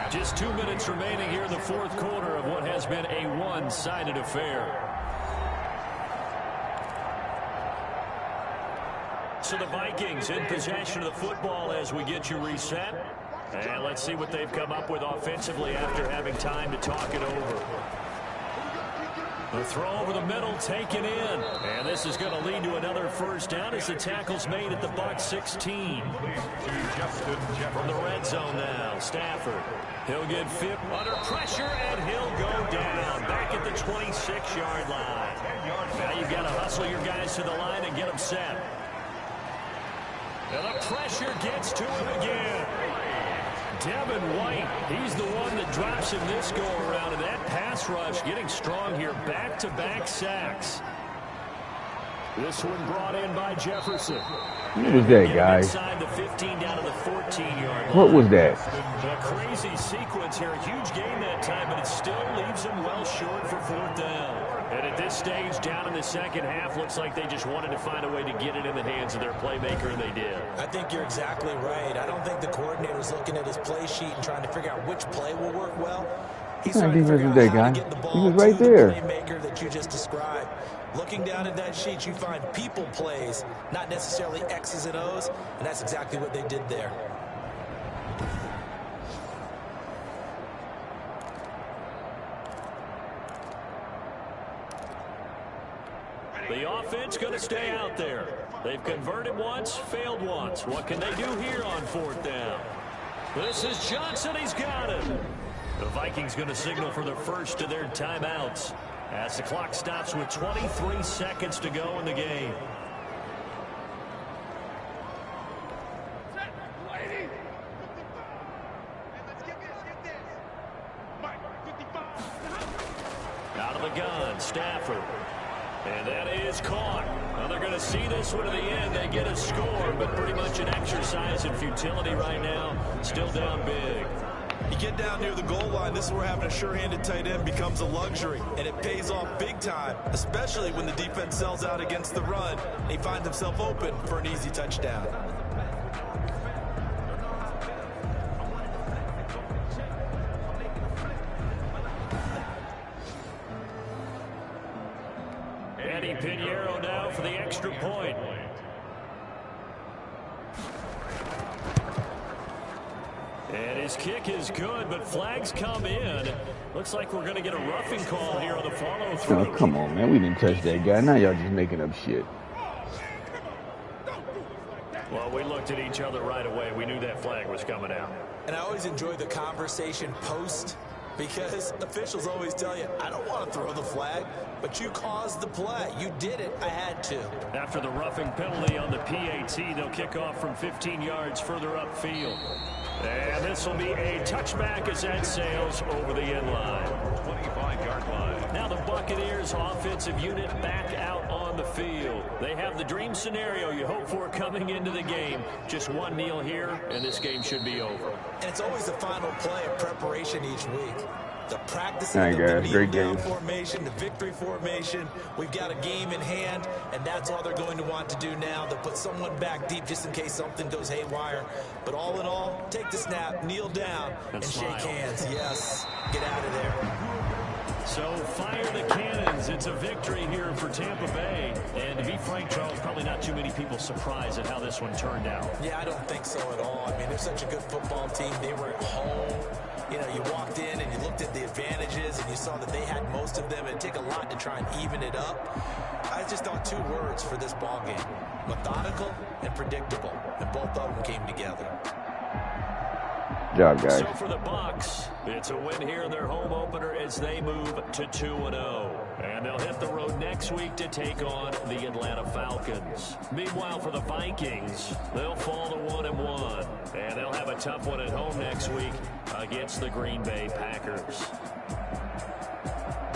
[SPEAKER 3] Just 2 minutes remaining here in the 4th quarter of what has been a one-sided affair. So the Vikings in possession of the football as we get you reset. And let's see what they've come up with offensively after having time to talk it over. The throw over the middle taken in. And this is going to lead to another first down as the tackle's made at the Bucs 16. From the red zone now, Stafford. He'll get fit under pressure and he'll go down. Back at the 26-yard line. Now you've got to hustle your guys to the line and get them set. And the pressure gets to him again. Devin White, he's the one that drops him this go-around. And that pass rush getting strong here. Back-to-back sacks. This one brought in by Jefferson.
[SPEAKER 5] What was that, guy?
[SPEAKER 3] Inside the 15 down to the 14-yard line.
[SPEAKER 5] What was that?
[SPEAKER 3] A crazy sequence here. A huge gain that time, but it still leaves them well short for 4th down. And at this stage, down in the second half, looks like they just wanted to find a way to get it in the hands of their playmaker, and they did.
[SPEAKER 4] I think you're exactly right. I don't think the coordinator's looking at his play sheet and trying to figure out which play will work well. He's trying to figure out how to get the ball
[SPEAKER 5] he was right there.
[SPEAKER 4] The playmaker that you just described. Looking down at that sheet, you find people plays, not necessarily X's and O's, and that's exactly what they did there.
[SPEAKER 3] The offense going to stay out there. They've converted once, failed once. What can they do here on 4th down? This is Johnson. He's got it. The Vikings going to signal for the first of their timeouts as the clock stops with 23 seconds to go in the game. Out of the gun, Stafford. And that is caught. Well, they're going to see this one to the end. They get a score, but pretty much an exercise in futility right now. Still down big.
[SPEAKER 4] You get down near the goal line, this is where having a sure-handed tight end becomes a luxury, and it pays off big time, especially when the defense sells out against the run, and he finds himself open for an easy touchdown.
[SPEAKER 3] Eddie Pinheiro now for the extra point. And his kick is good, but flags come in. Looks like we're going to get a roughing call here on the follow-through.
[SPEAKER 5] Oh, come on, man. We didn't touch that guy. Now y'all just making up shit.
[SPEAKER 3] Well, we looked at each other right away. We knew that flag was coming out.
[SPEAKER 4] And I always enjoy the conversation post, because officials always tell you, I don't want to throw the flag, but you caused the play. You did it. I had to.
[SPEAKER 3] After the roughing penalty on the PAT, they'll kick off from 15 yards further upfield. And this will be a touchback as that sails over the end line.
[SPEAKER 2] 25-yard line.
[SPEAKER 3] Now the Buccaneers offensive unit back out on the field. They have the dream scenario you hope for coming into the game. Just one kneel here, and this game should be over.
[SPEAKER 4] And it's always the final play of preparation each week. The practicing
[SPEAKER 5] All right,
[SPEAKER 4] of the
[SPEAKER 5] guys, great
[SPEAKER 4] kneel down
[SPEAKER 5] game.
[SPEAKER 4] formation, the victory formation. We've got a game in hand, and that's all they're going to want to do now. They'll put someone back deep just in case something goes haywire. But all in all, take the snap, kneel down, and
[SPEAKER 3] smile.
[SPEAKER 4] shake hands. Yes, get out of there.
[SPEAKER 3] So fire the cannons. It's a victory here for Tampa Bay. And to be frank, Charles, probably not too many people surprised at how this one turned out.
[SPEAKER 4] Yeah, I don't think so at all. I mean, they're such a good football team. They were at home. You know, you walked in and you looked at the advantages and you saw that they had most of them. It'd take a lot to try and even it up. I just thought two words for this ball game: methodical and predictable. And both of them came together.
[SPEAKER 5] Good job, guys.
[SPEAKER 3] So for the Bucs, it's a win here in their home opener as they move to 2-0. And they'll hit the road next week to take on the Atlanta Falcons. Meanwhile, for the Vikings, they'll fall to 1-1. And they'll have a tough one at home next week against the Green Bay Packers.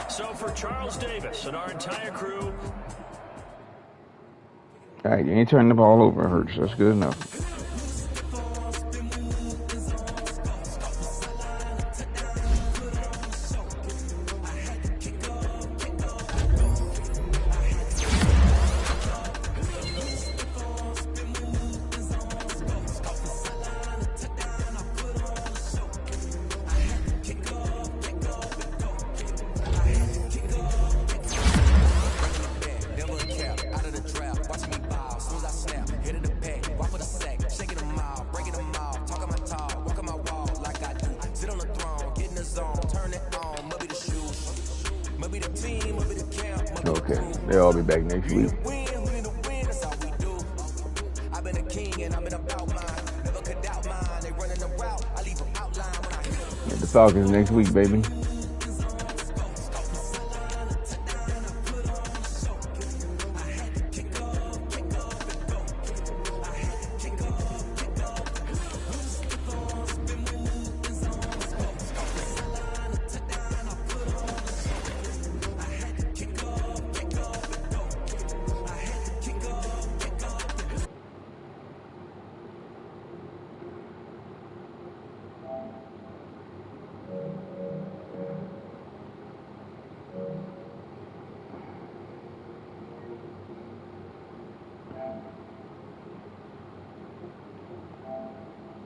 [SPEAKER 3] So for Charles Davis and our entire crew.
[SPEAKER 5] All right, you ain't turning the ball over, Hurts. That's good enough. Okay, they'll all be back next week. The Falcons next week, baby.